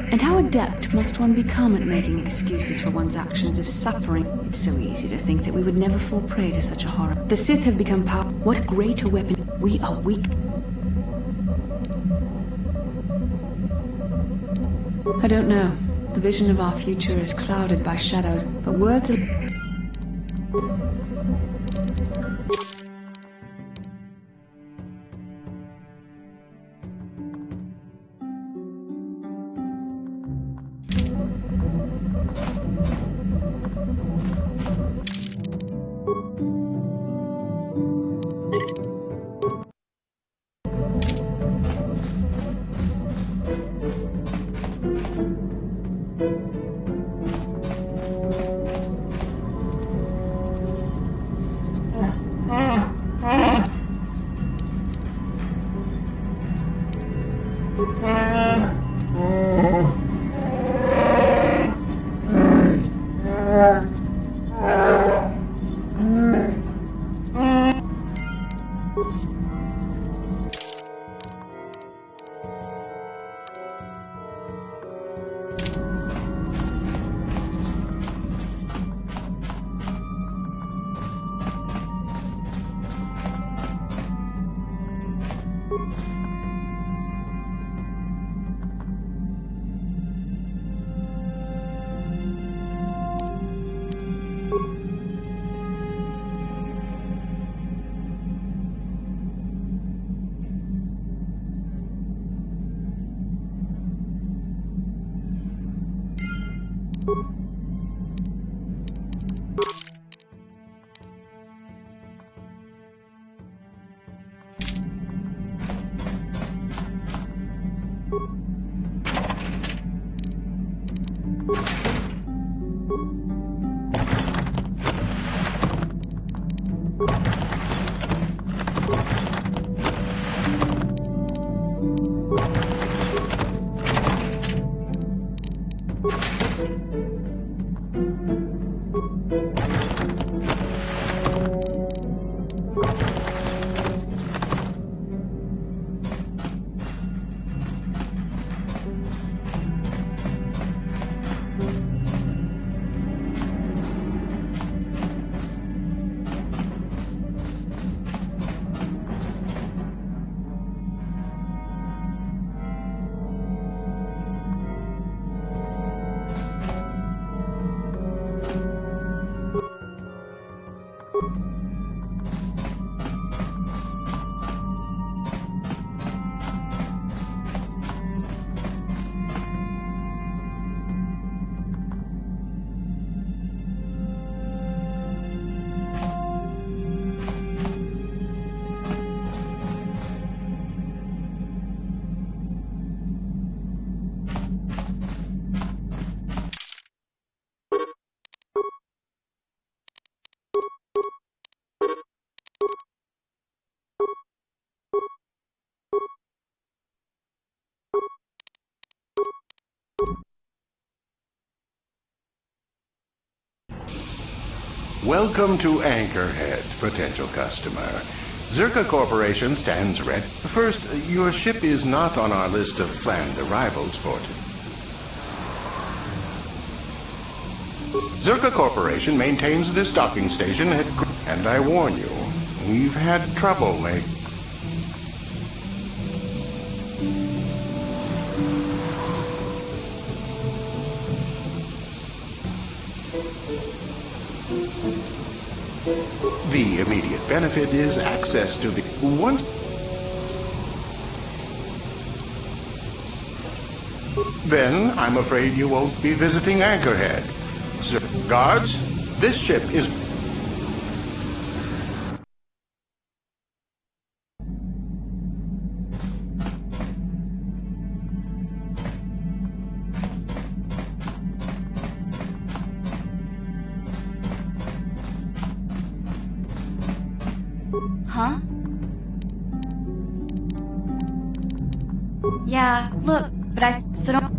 And how adept must one become at making excuses for one's actions of suffering? It's so easy to think that we would never fall prey to such a horror. The Sith have become powerful. What greater weapon? We are weak. I don't know. The vision of our future is clouded by shadows, but words are... Welcome to Anchorhead, potential customer. Zerka Corporation stands ready. First, your ship is not on our list of planned arrivals for today. Zerka Corporation maintains this docking station and I warn you, we've had trouble lately. The immediate benefit is access to the one. Then I'm afraid you won't be visiting Anchorhead. Sir, guards, this ship is. Huh? Yeah, look, but I still don't.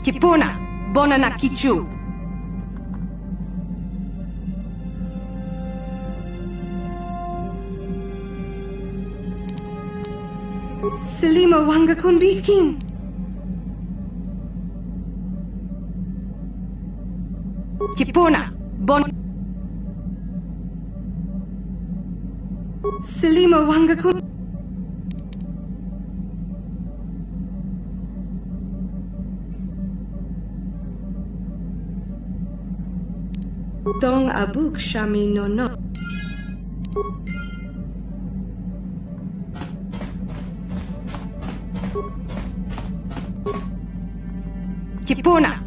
Tipuna, Bonanakichu. Selima Wanga Kunbikin. Tipuna, Bon. Selima Wanga Kun. Dong Abuk Shami no no. Tipuna.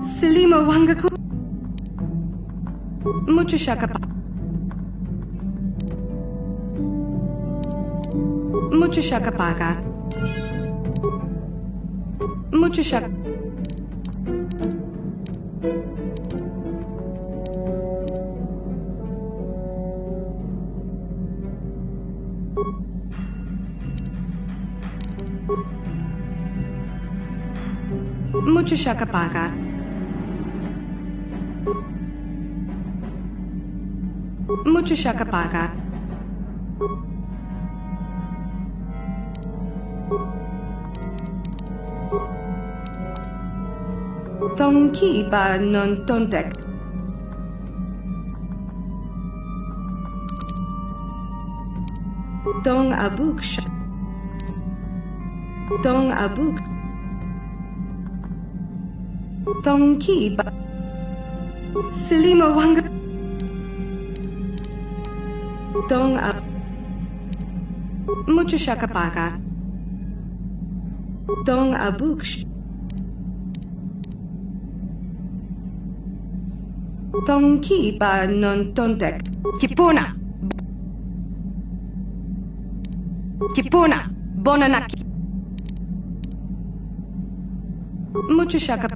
Selima Wangaku. Muchashakapa. Muchashakapaka. Muchashak. Mucho shakapaka. Mucho shakapaka. Tonki ba non tontek. Tong abuk sh. Tong abuk. Tonki ba. Silima wanga. Tong ab. Mucho shakapaka. Tong abuk sh. Tonki ba non tontek. Kipuna. Kipuna. Bonanaki. Mucho shaka.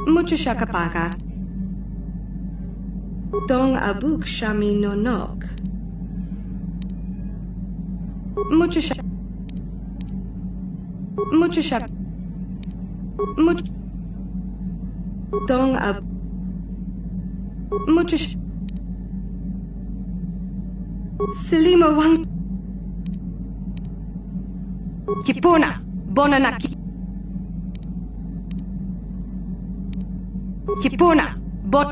Mucho shakapaka. Tong abuk shami no nok. Mucho shak. Mucho shak. Mucho. Tong ab. Mucho sh. Silima wang. Kipuna. Bonanaki. Kipuna. Bon.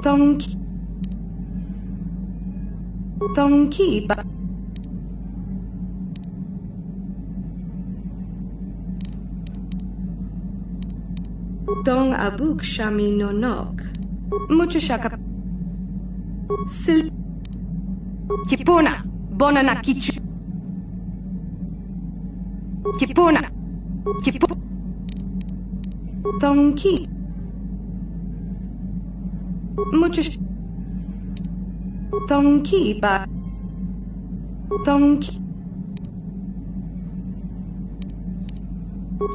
Tonki. Tonki ba. Tong abuk shami no nok. Mucho shaka. Sil. Kipuna. Bonanakichu. Kipuna. Kipu. Tonki. Mucho. Tonki ba. Tonki.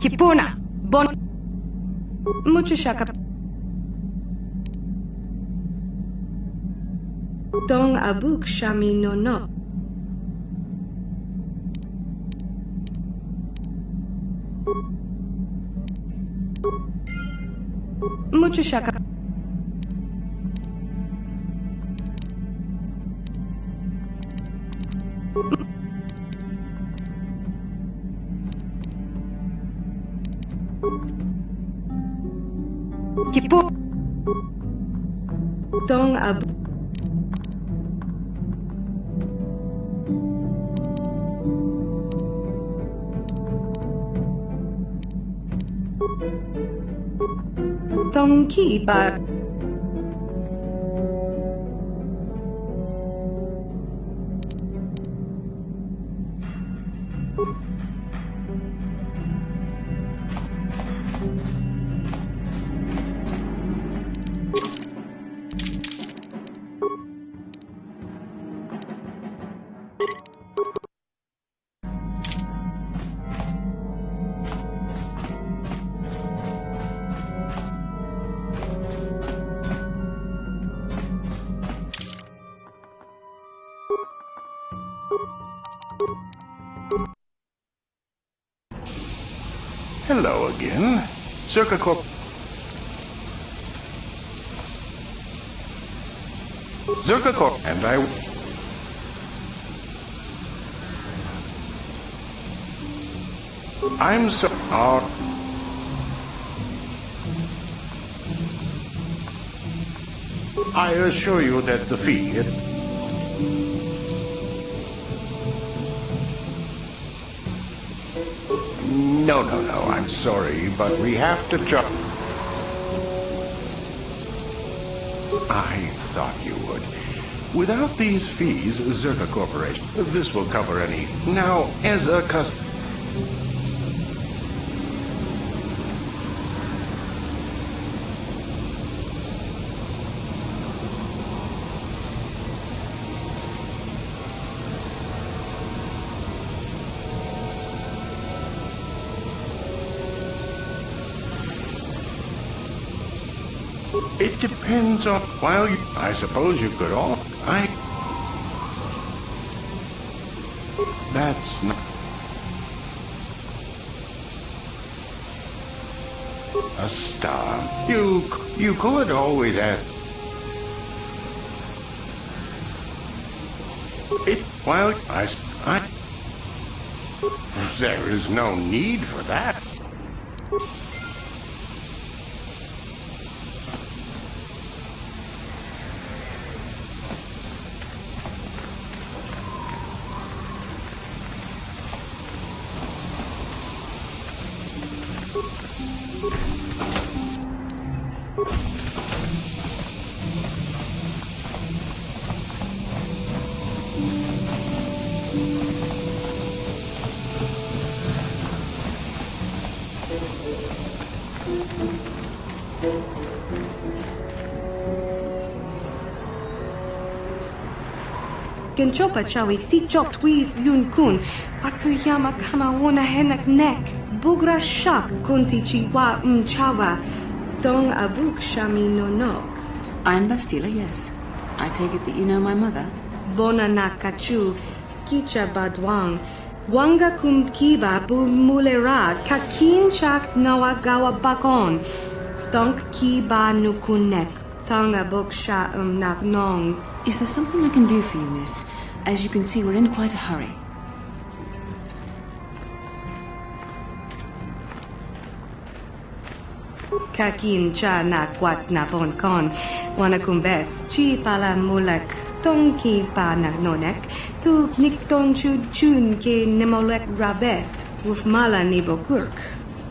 Kipuna. Bon. Mucho shaka. Tong abuk shami no no. Mucho shaka. Kipu. Tong ab. Tong ki ba. Hello again. Circa Corp. Zerka Corp. And I'm so. I assure you that the fee. No, I'm sorry, but we have to charge. I thought you would. Without these fees, Zerka Corporation, this will cover any. Now, as a customer. It depends on, well, I suppose you could all, that's not, A star. You could always have... Well, there is no need for that. Genchopa chawi tichok twiz yun kun. Atuyama kama wona henak nek. Bugra shak kunti chiwa mchawa. Dong abuk shami nonok. I'm Bastila, yes. I take it that you know my mother? Bona nakachu. Kicha badwang. Wanga kum kiba bu mulera. Kakin chak nawa gawa bakon. Donk kiba nukunek. Tong abuk sha nak nong. Is there something I can do for you, miss? As you can see, we're in quite a hurry. Kakin cha na kwat na bon kon. Wana kumbes. Chi pala mulak. Tong ki pa na nonek. Tu nikton chun ke nemolek rabest. Wuf mala nibo kurk.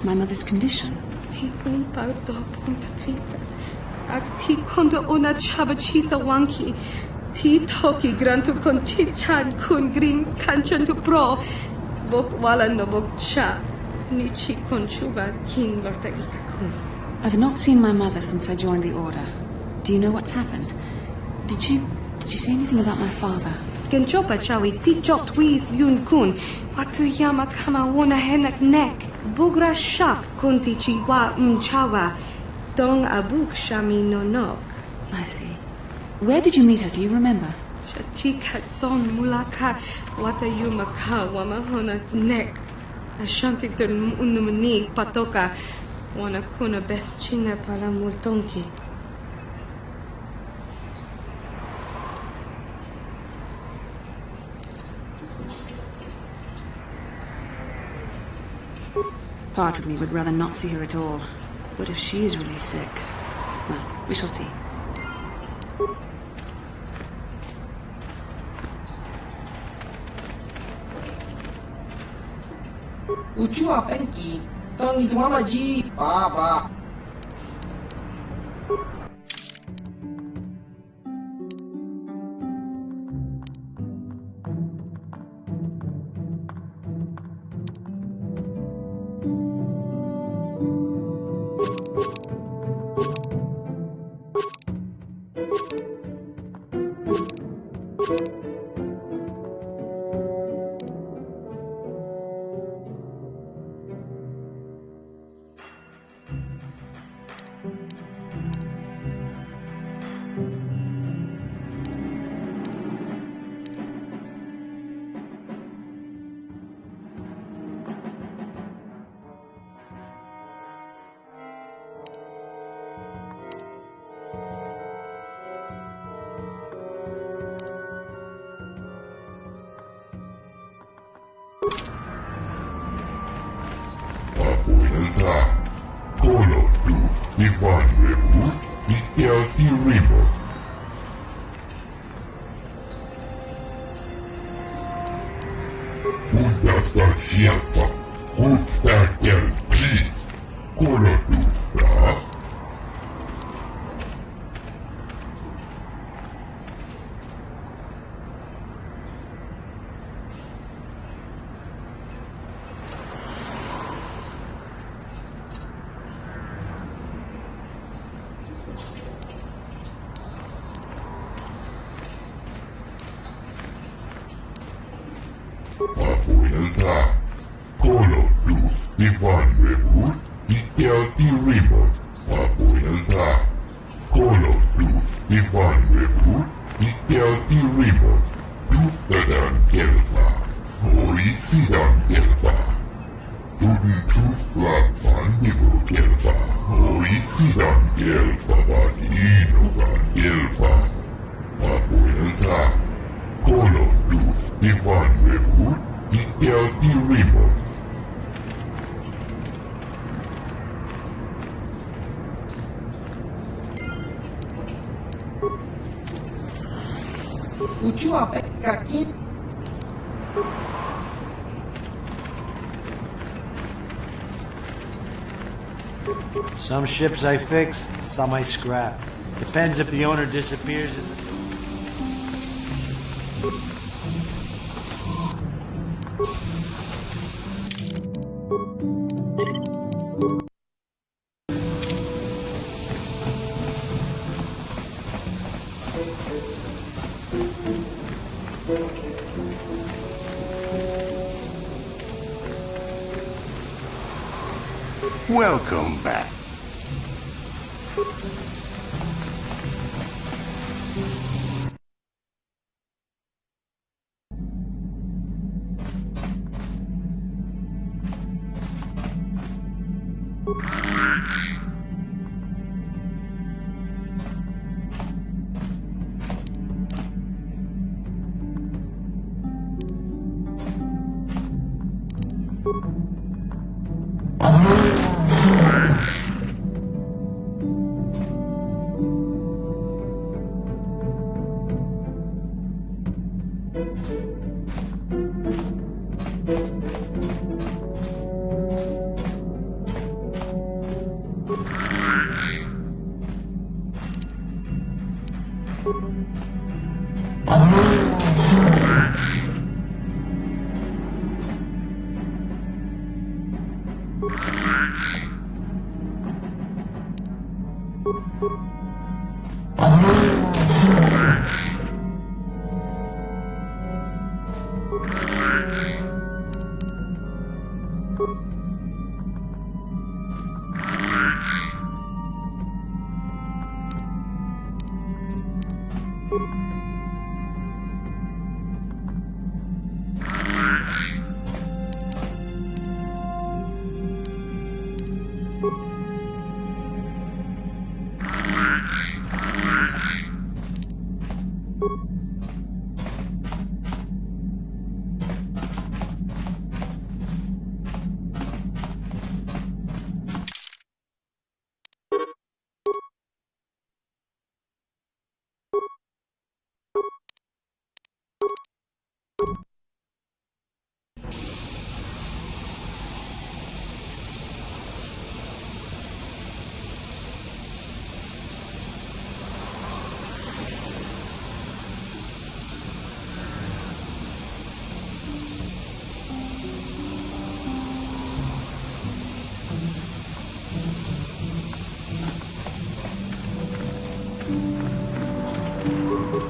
My mother's condition? Ti umpa do punta krita. Ak ti kondo ona chaba chisa wanki. Ti toki grantu kon chichan kun green kanchan tu pro. Bok wala no bok cha. Ni chi kon chuva king lorta ikakun. I've not seen my mother since I joined the Order. Do you know what's happened? Did she say anything about my father? Genchopa chawi tichok twiz yun kun. Atuyama kama wona henak nek. Bugra shak kunti chiwa mchawa. Dong abuk shami nonok. I see. Where did you meet her? Do you remember? Shachika don mulaka wata yumaka wamahona nek. Ashantik don unumani patoka. Wana kuna best chinga pala multonki. Part of me would rather not see her at all. But if she is really sick, well, we shall see. Uchua penki, tangi mama ji, papa. Gelfa. Igan Gelfa van Inogan Gelfa. Mapuelta. Kolo Duf Ivan Webut Ikel Irimo. Uchua Pekakit. Some ships I fix, some I scrap. Depends if the owner disappears. Welcome back.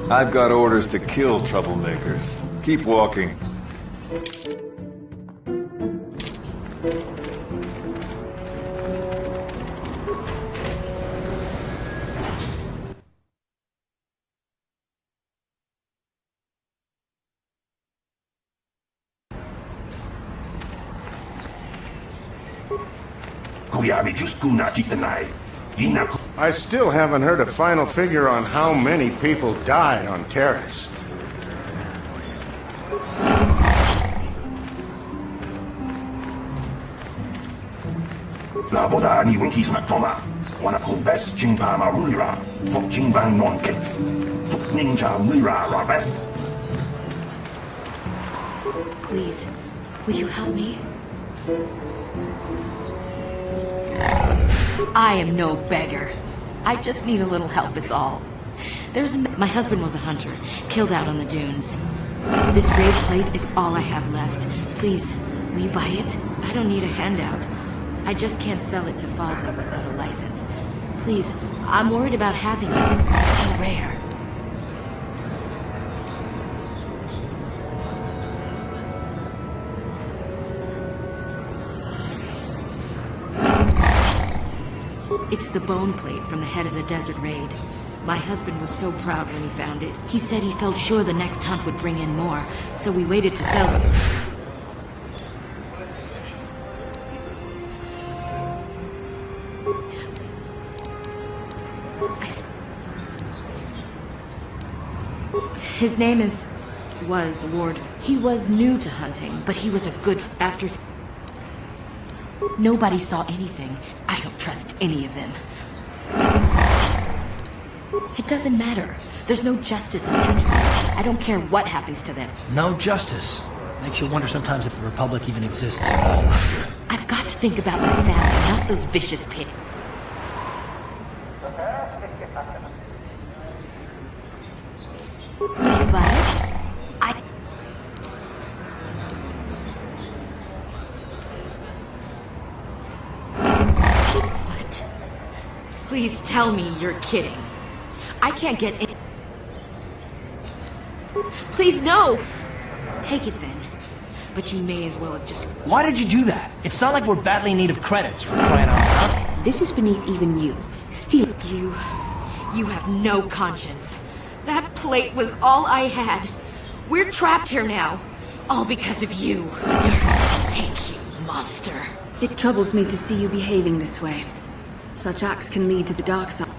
I've got orders to kill troublemakers. Keep walking. I still haven't heard a final figure on how many people died on Terrace. Naboda ni Winkisma Toma. Wana Kumbes Jingpa Marulira. Tok Jingbang Non Kek. Tok Ninja Mura Rabes. Please, will you help me? I am no beggar. I just need a little help is all. My husband was a hunter, killed out on the dunes. This raid plate is all I have left. Please, will you buy it? I don't need a handout. I just can't sell it to Faza without a license. Please, I'm worried about having it. It's so rare. It's the bone plate from the head of the desert raid. My husband was so proud when he found it. He said he felt sure the next hunt would bring in more, so we waited to sell it. His name was Ward. He was new to hunting, but he was a good after. Nobody saw anything. I don't trust any of them. It doesn't matter. There's no justice in Tetra. I don't care what happens to them. No justice. Makes you wonder sometimes if the Republic even exists at all. I've got to think about my family, not those vicious pigs. Will you buy it? What? Please tell me you're kidding. I can't get in. Please, no! Take it then. But you may as well have just... Why did you do that? It's not like we're badly in need of credits for crying out loud. This is beneath even you. Steal. You have no conscience. That plate was all I had. We're trapped here now. All because of you. Darkness take you, monster. It troubles me to see you behaving this way. Such acts can lead to the dark side.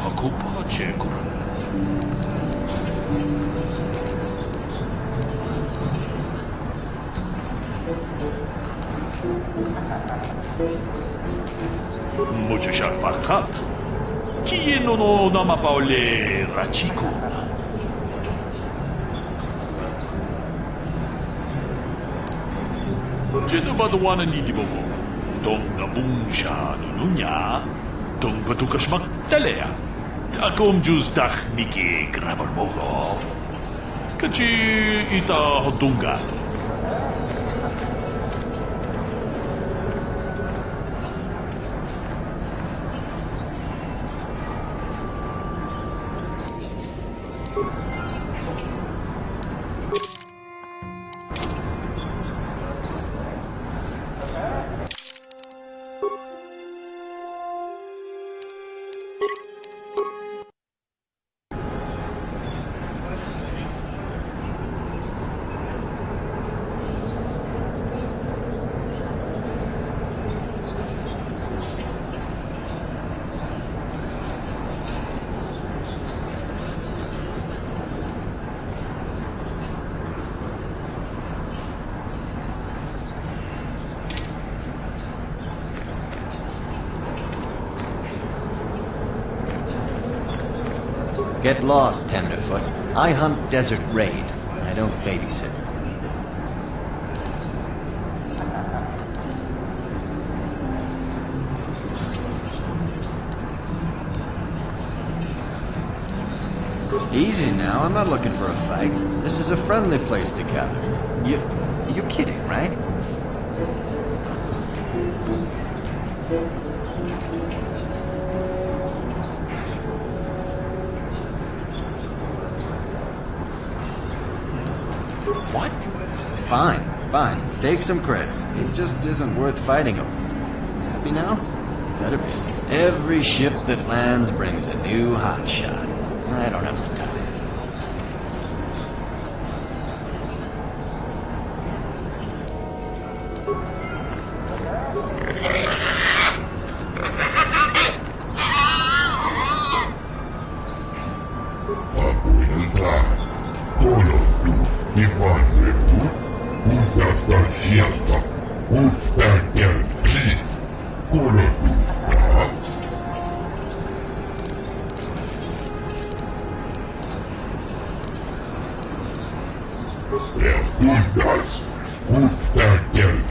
Ako pa, Checo. Mucho sharpakat. Kieno no namapaule Rachiko. Jedo badawanan ni Dibobo. Dong nabung siya nununya. Dong patukas magtalea. Akom juz dak Miki grabar mo ko. Kachi ita hodunga. Get lost, Tenderfoot. I hunt Desert Raid. I don't babysit. Easy now, I'm not looking for a fight. This is a friendly place to gather. You're kidding, right? What? Fine. Take some creds. It just isn't worth fighting over. Happy now? Better be. Every ship that lands brings a new hotshot. I don't have the time. Wolfgang Chief. Kolonista. Der Bundas. Wolfgang Bundas.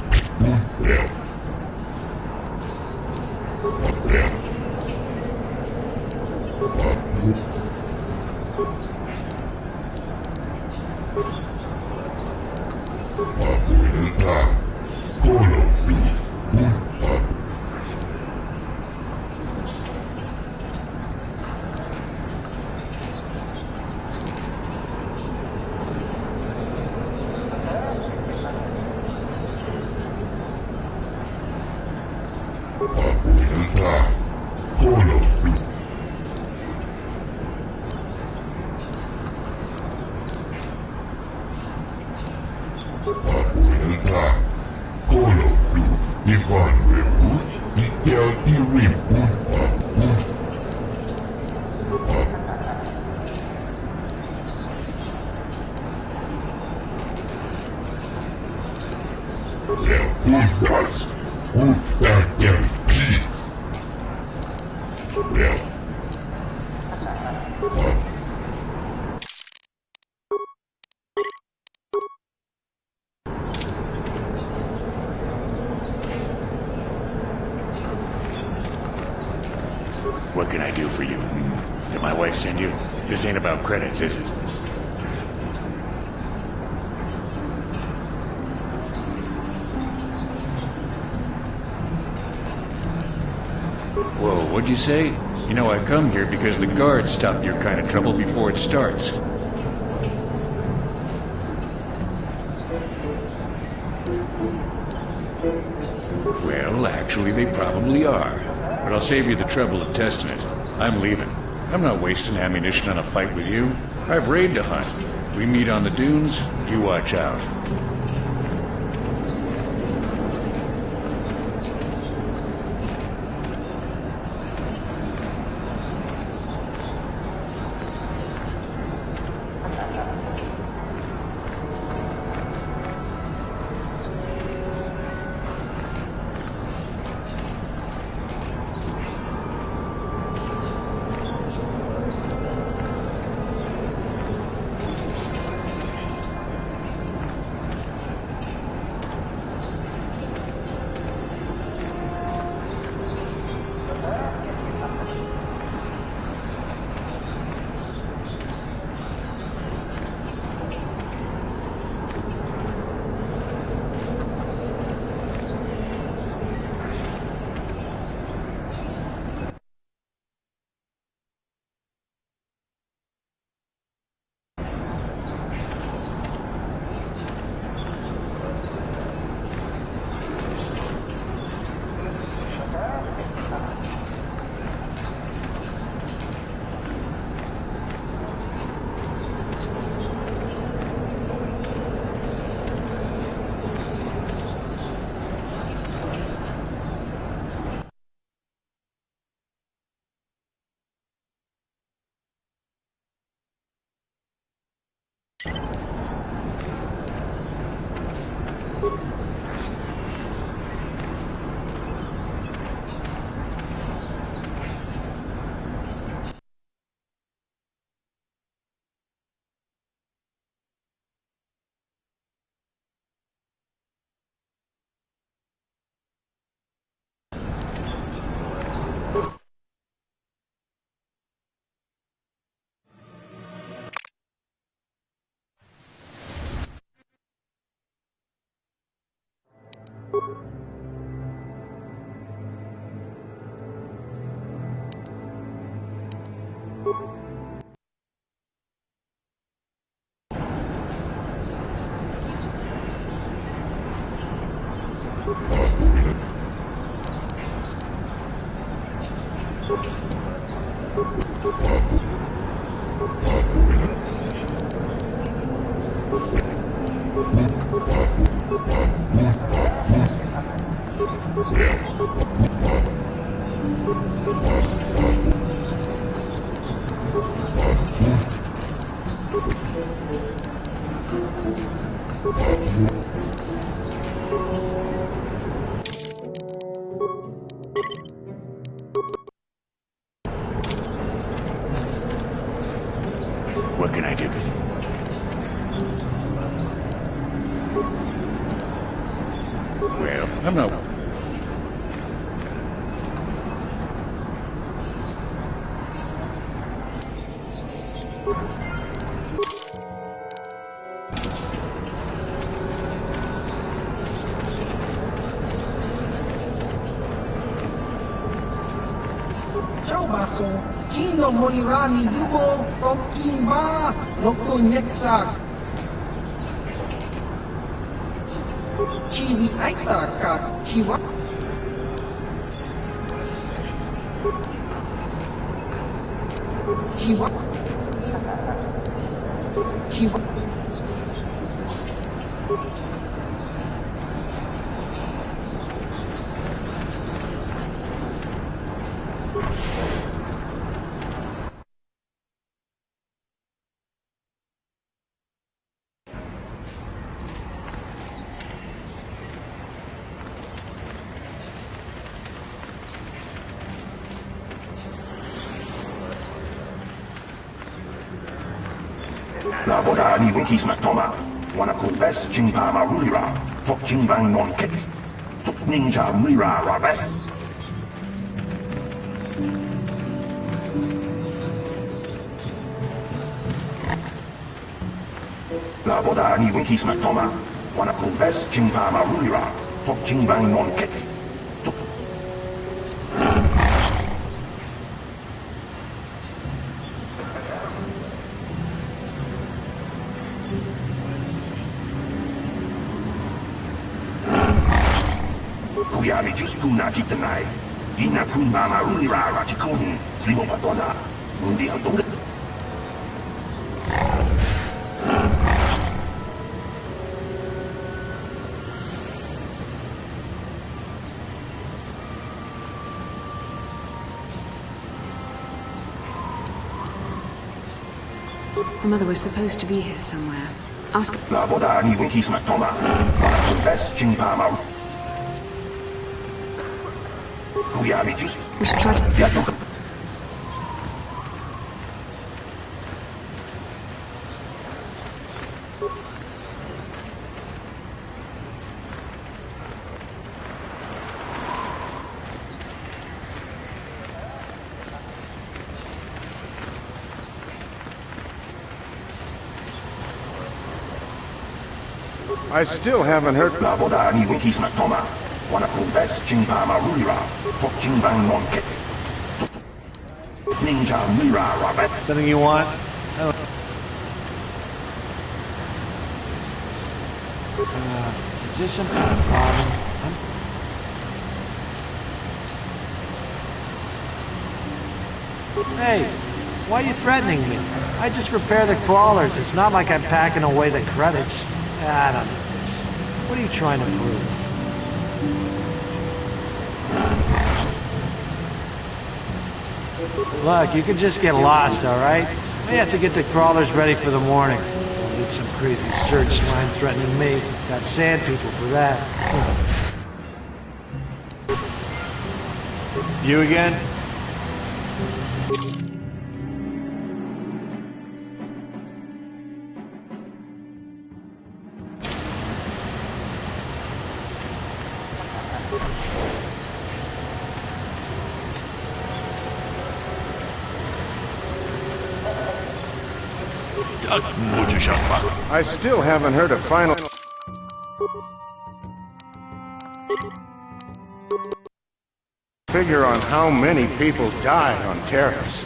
What can I do for you? Did my wife send you? This ain't about credits, is it? Whoa, what'd you say? You know, I come here because the guards stop your kind of trouble before it starts. Well, actually, they probably are. But I'll save you the trouble of testing it. I'm leaving. I'm not wasting ammunition on a fight with you. I've raid to hunt. We meet on the dunes, you watch out. Ano? Baso, Chino Molirani Lubo, Tokimba, Lokunyetsak. Chiwi Aita Kat Chiwa. Chiwa. Chiwa. La boda ni wikismas toma, wana kubes jingpa marulira, tok jingbang non kek, tok ninja mira rabes. La boda ni wikismas toma, wana kubes jingpa marulira, tok jingbang non kek. Kuyami just puna jitanai. Ina kun mama ulira rachikun. Sliho patona. Mundi hantong. My mother was supposed to be here somewhere. Ask her. La boda ni wikismas toma. Wana kun best jingpa We should try to... I still haven't heard... La boda ni wikismas toma. Wana kun best jingpa marulira, tok jingbang non kek. Ninja mira rabet. Something you want? Is there some kind of problem? Hey, why are you threatening me? I just repair the crawlers. It's not like I'm packing away the credits. I don't know this. What are you trying to prove? Look, you can just get lost, alright? We have to get the crawlers ready for the morning. Don't need some crazy search line threatening me. Got sand people for that. You again? I still haven't heard a final... figure on how many people died on Terrace.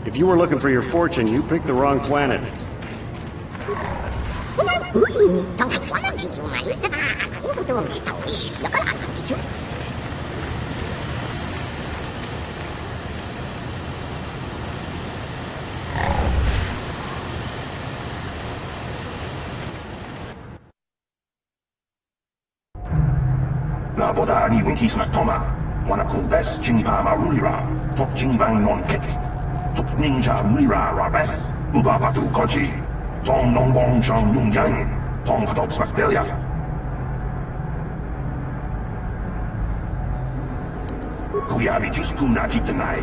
If you were looking for your fortune, you picked the wrong planet. La boda ni wikismas toma. Wana kun best jingpa marulira, tok jingbang non kek. Tok ninja mira rabes. Uba patu koji. Tong non bong shang yung yang. Tong patok smakdelia. Kuyabi Juskuna Jitanai,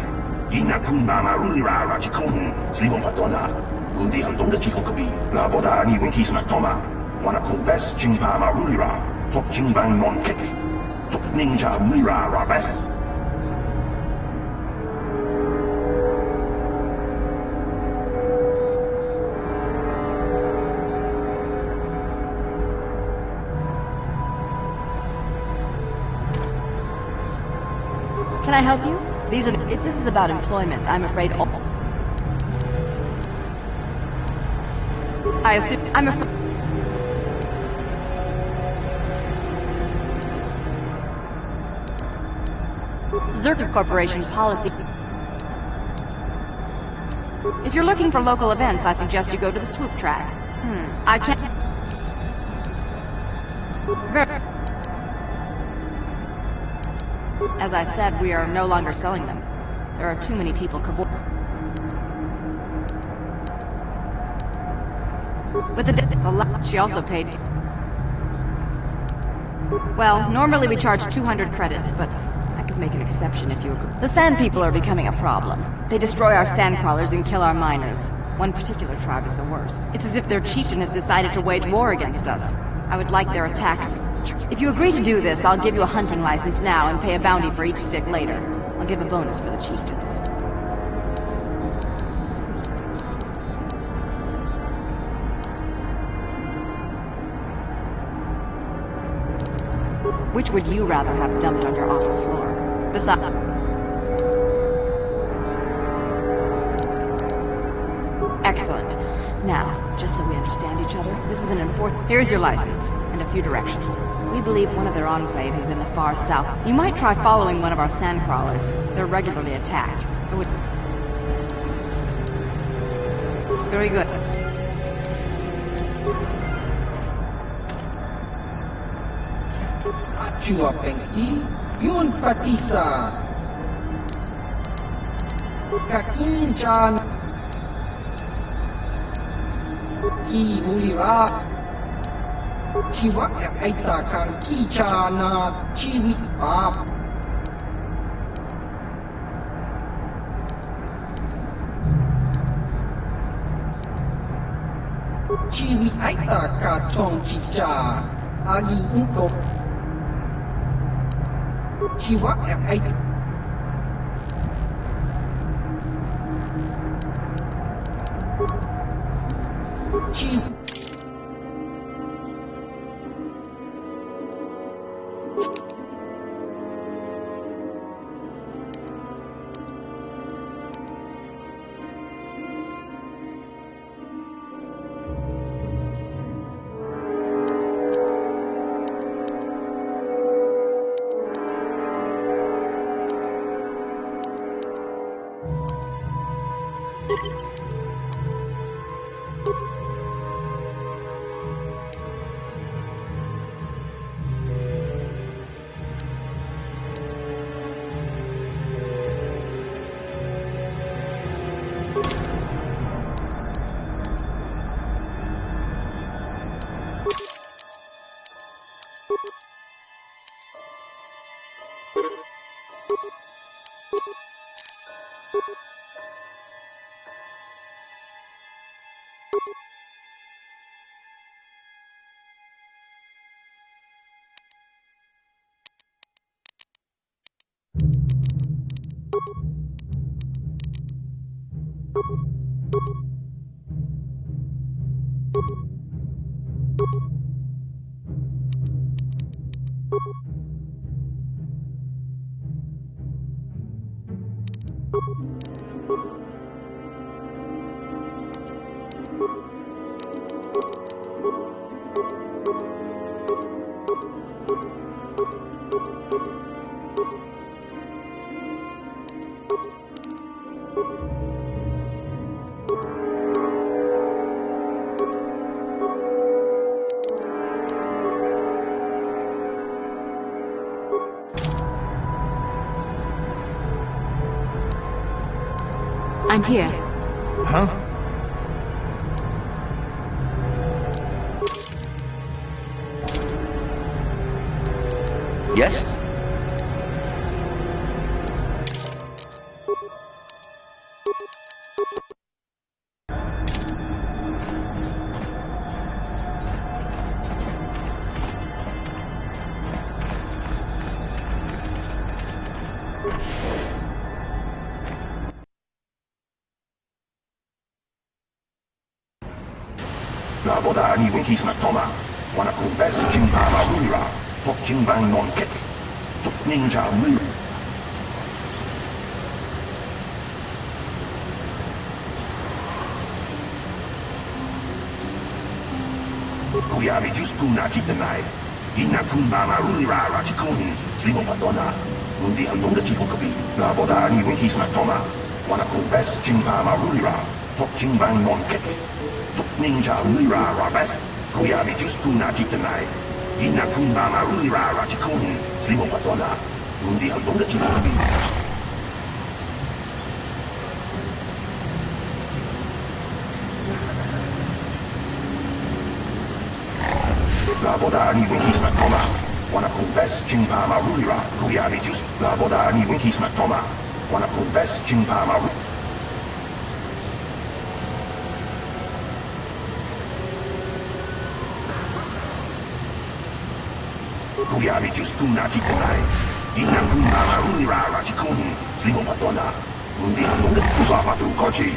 Ina Kunmama Rulira Rachikun, Slivom Patona, Undi Handonga Chikokabi, La Bodani Winkismas Toma, Wanaku Best Jingpama Rulira, Tok Jingbang Non Kek, Tok Ninja Rulira Rabes. Can I help you? If this is about employment, I'm afraid I assume I'm afraid. Zerker Corporation policy. If you're looking for local events, I suggest you go to the swoop track. I can't. As I said, we are no longer selling them. There are too many people with the she also paid. Well, normally we charge 200 credits, but I could make an exception if you agree. The Sand People are becoming a problem. They destroy our sandcrawlers and kill our miners. One particular tribe is the worst. It's as if their chieftain has decided to wage war against us. I would like their attacks. If you agree to do this, I'll give you a hunting license now and pay a bounty for each stick later. I'll give a bonus for the chieftains. Which would you rather have dumped on your office floor? Besides... Excellent. Now, just so we understand each other, this is an important... Here's your license, and a few directions. We believe one of their enclaves is in the far south. You might try following one of our sandcrawlers. They're regularly attacked. Very good. Chua Pengki, Yun Patisa. Kakin Chan. Ki Mulira. Chiwa Aita Kan Ki Chana Chiwi Pap. Chiwi Aita Ka Chong Chicha. Agi Unko. Chiwa Aita. Chiwa. I'm here. Huh? Yes? 나보다 니wen kismat toma. Wanaku best jimpama rulira. Tok jimbang non kek. Tok ninja mu. Kuyami just kuna kitanai. Ina kunmama rulira rachikun. Sligo patona. Mundi handong da chikokabi. Naboda niwen kismat toma. Wanaku best jimpama rulira. Tok jimbang non kek. Tok ninja rulira rabes. Kuyami just kuna kitanai. Ina kunmama rulira rachikun. Sligo patona. Mundi handong da chikokabi. Naboda niwen kismat toma. Wanaku best jimpama rulira. Kuyami just. Naboda niwen kismat toma. Wanaku best jimpama rulira. Kuyami just kuna kitanai. Ina kunmama rulira rachikun. Sligo patona. Mundi handong da ubapatu koji.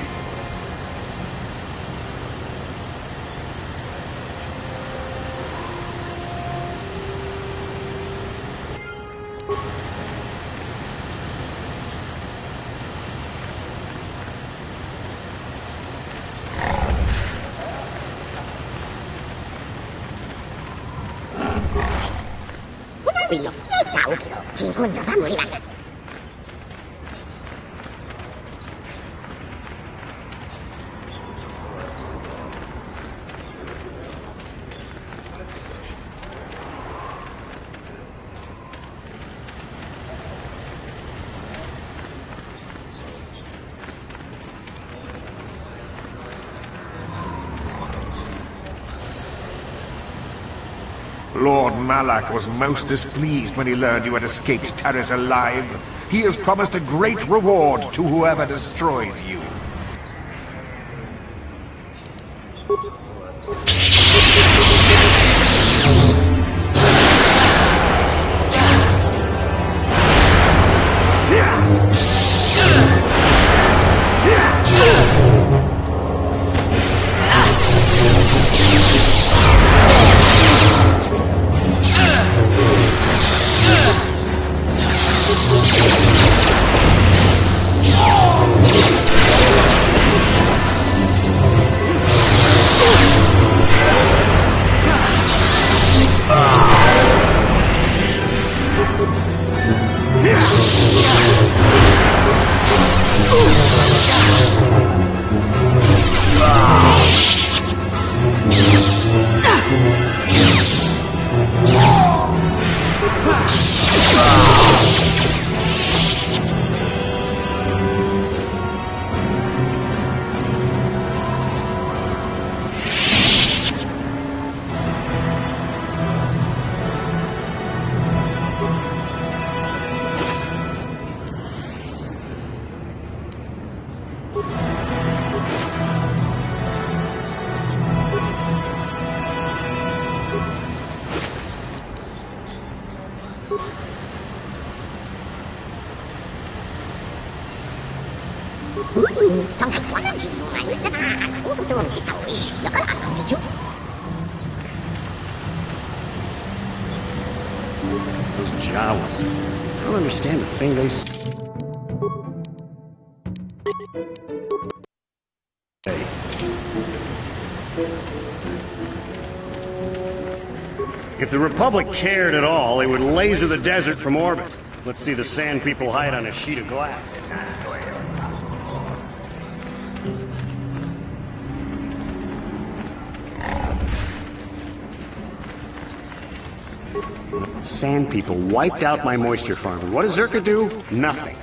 Lord Malak was most displeased when he learned you had escaped Terrace alive. He has promised a great reward to whoever destroys you. Those Jawas. I don't understand a thing they say. If the Republic cared at all, they would laser the desert from orbit. Let's see the Sand People hide on a sheet of glass. Sand People wiped out my moisture farm. And what does Zerka do? Nothing.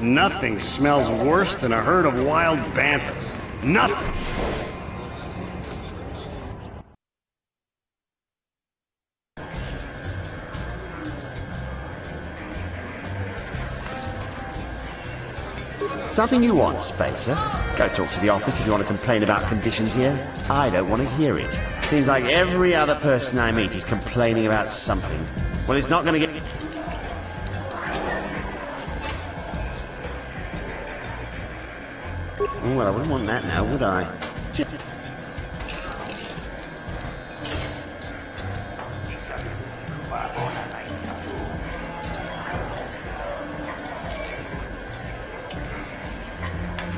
Nothing smells worse than a herd of wild banthas. Nothing. Something you want, Spacer? Go talk to the office if you want to complain about conditions here. I don't want to hear it. Seems like every other person I meet is complaining about something. Well, it's not going to get... Oh, well, I wouldn't want that now, would I?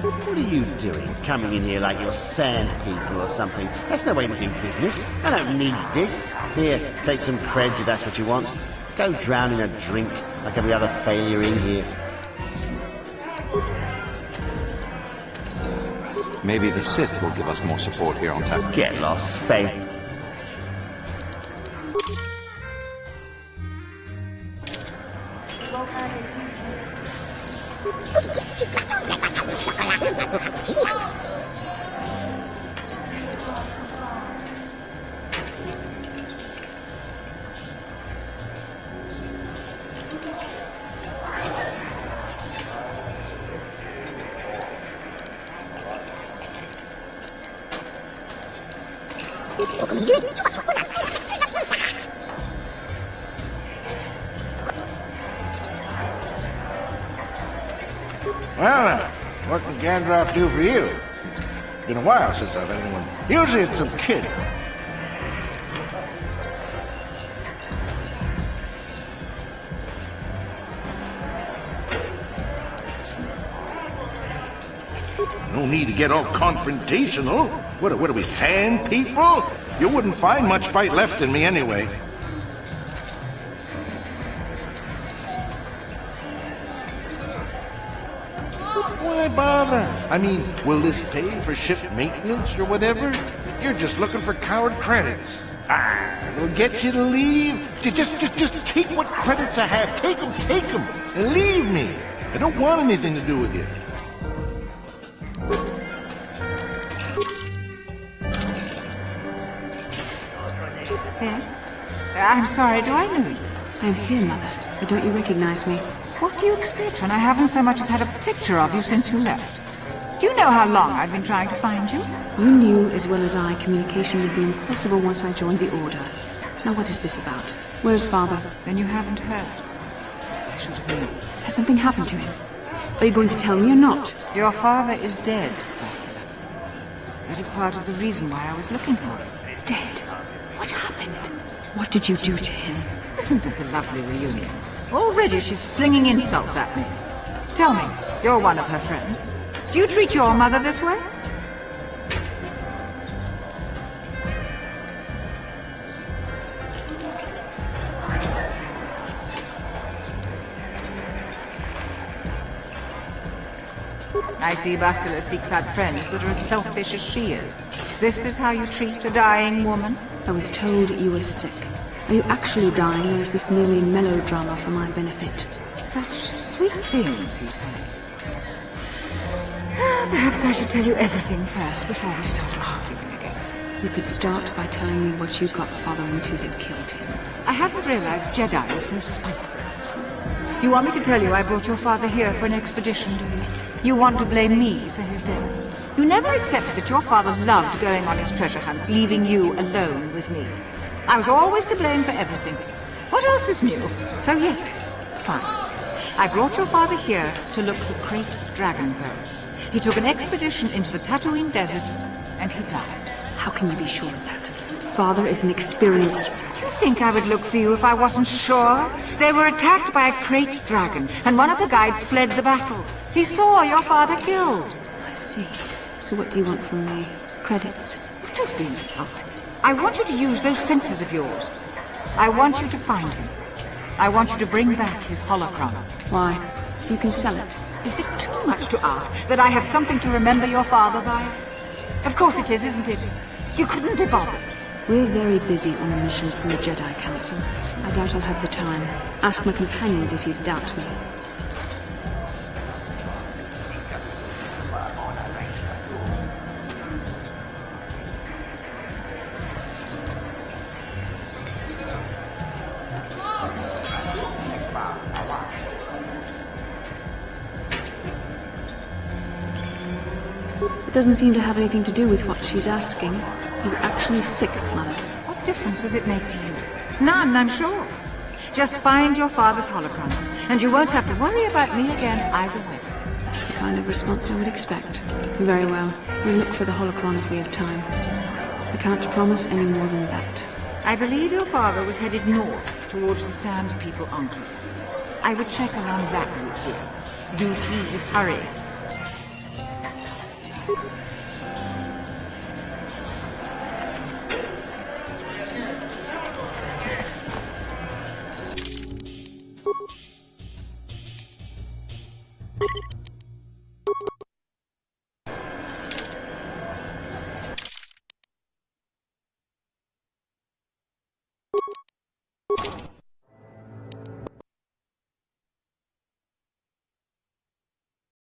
What are you doing, coming in here like you're sand people or something? That's no way to do business. I don't need this. Here, take some creds if that's what you want. Go drown in a drink like every other failure in here. Maybe the Sith will give us more support here on Tatooine. Get lost, Space. Well, what can Gandalf do for you? Been a while since I've had anyone. Usually it's some kid. No need to get all confrontational. What are we, sand people? You wouldn't find much fight left in me anyway. Why bother? I mean, will this pay for ship maintenance or whatever? You're just looking for coward credits. It'll get you to leave. Just take what credits I have. Take them, and leave me. I don't want anything to do with you. I'm sorry, do I know you? I'm here, Mother. But don't you recognize me? What do you expect when I haven't so much as had a picture of you since you left? Do you know how long I've been trying to find you? You knew as well as I communication would be impossible once I joined the Order. Now what is this about? Where's Father? Then you haven't heard. I should have known. Has something happened to him? Are you going to tell me or not? Your father is dead, Bastila. That is part of the reason why I was looking for him. Dead? What happened? What did you do to him? Isn't this a lovely reunion? Already she's flinging insults at me. Tell me, you're one of her friends. Do you treat your mother this way? I see Bastila seeks out friends that are as selfish as she is. This is how you treat a dying woman? I was told you were sick. Are you actually dying, or is this merely melodrama for my benefit? Such sweet things, you say. Perhaps I should tell you everything first before we start arguing again. You could start by telling me what you got Father into that killed him. I hadn't realized Jedi was so spiteful. You want me to tell you I brought your father here for an expedition, do you? You want to blame me for his death. You never accepted that your father loved going on his treasure hunts, leaving you alone with me. I was always to blame for everything. What else is new? So yes, fine. I brought your father here to look for great dragon pearls. He took an expedition into the Tatooine desert, and he died. How can you be sure of that? Father is an experienced... Do you think I would look for you if I wasn't sure? They were attacked by a krayt dragon, and one of the guides fled the battle. He saw your father killed. I see. So what do you want from me? Credits? Don't be insulting. I want you to use those senses of yours. I want you to find him. I want you to bring back his holocron. Why? So you can sell it? Is it too much to ask that I have something to remember your father by? Of course it is, isn't it? You couldn't be bothered. We're very busy on a mission from the Jedi Council. I doubt I'll have the time. Ask my companions if you doubt me. It doesn't seem to have anything to do with what she's asking. You're actually sick, Mother. What difference does it make to you? None, I'm sure. Just find your father's holocron, and you won't have to worry about me again either way. That's the kind of response I would expect. Very well. We'll look for the holocron if we have time. I can't promise any more than that. I believe your father was headed north towards the Sand People Enclave. I would check around that route, dear. Do please hurry.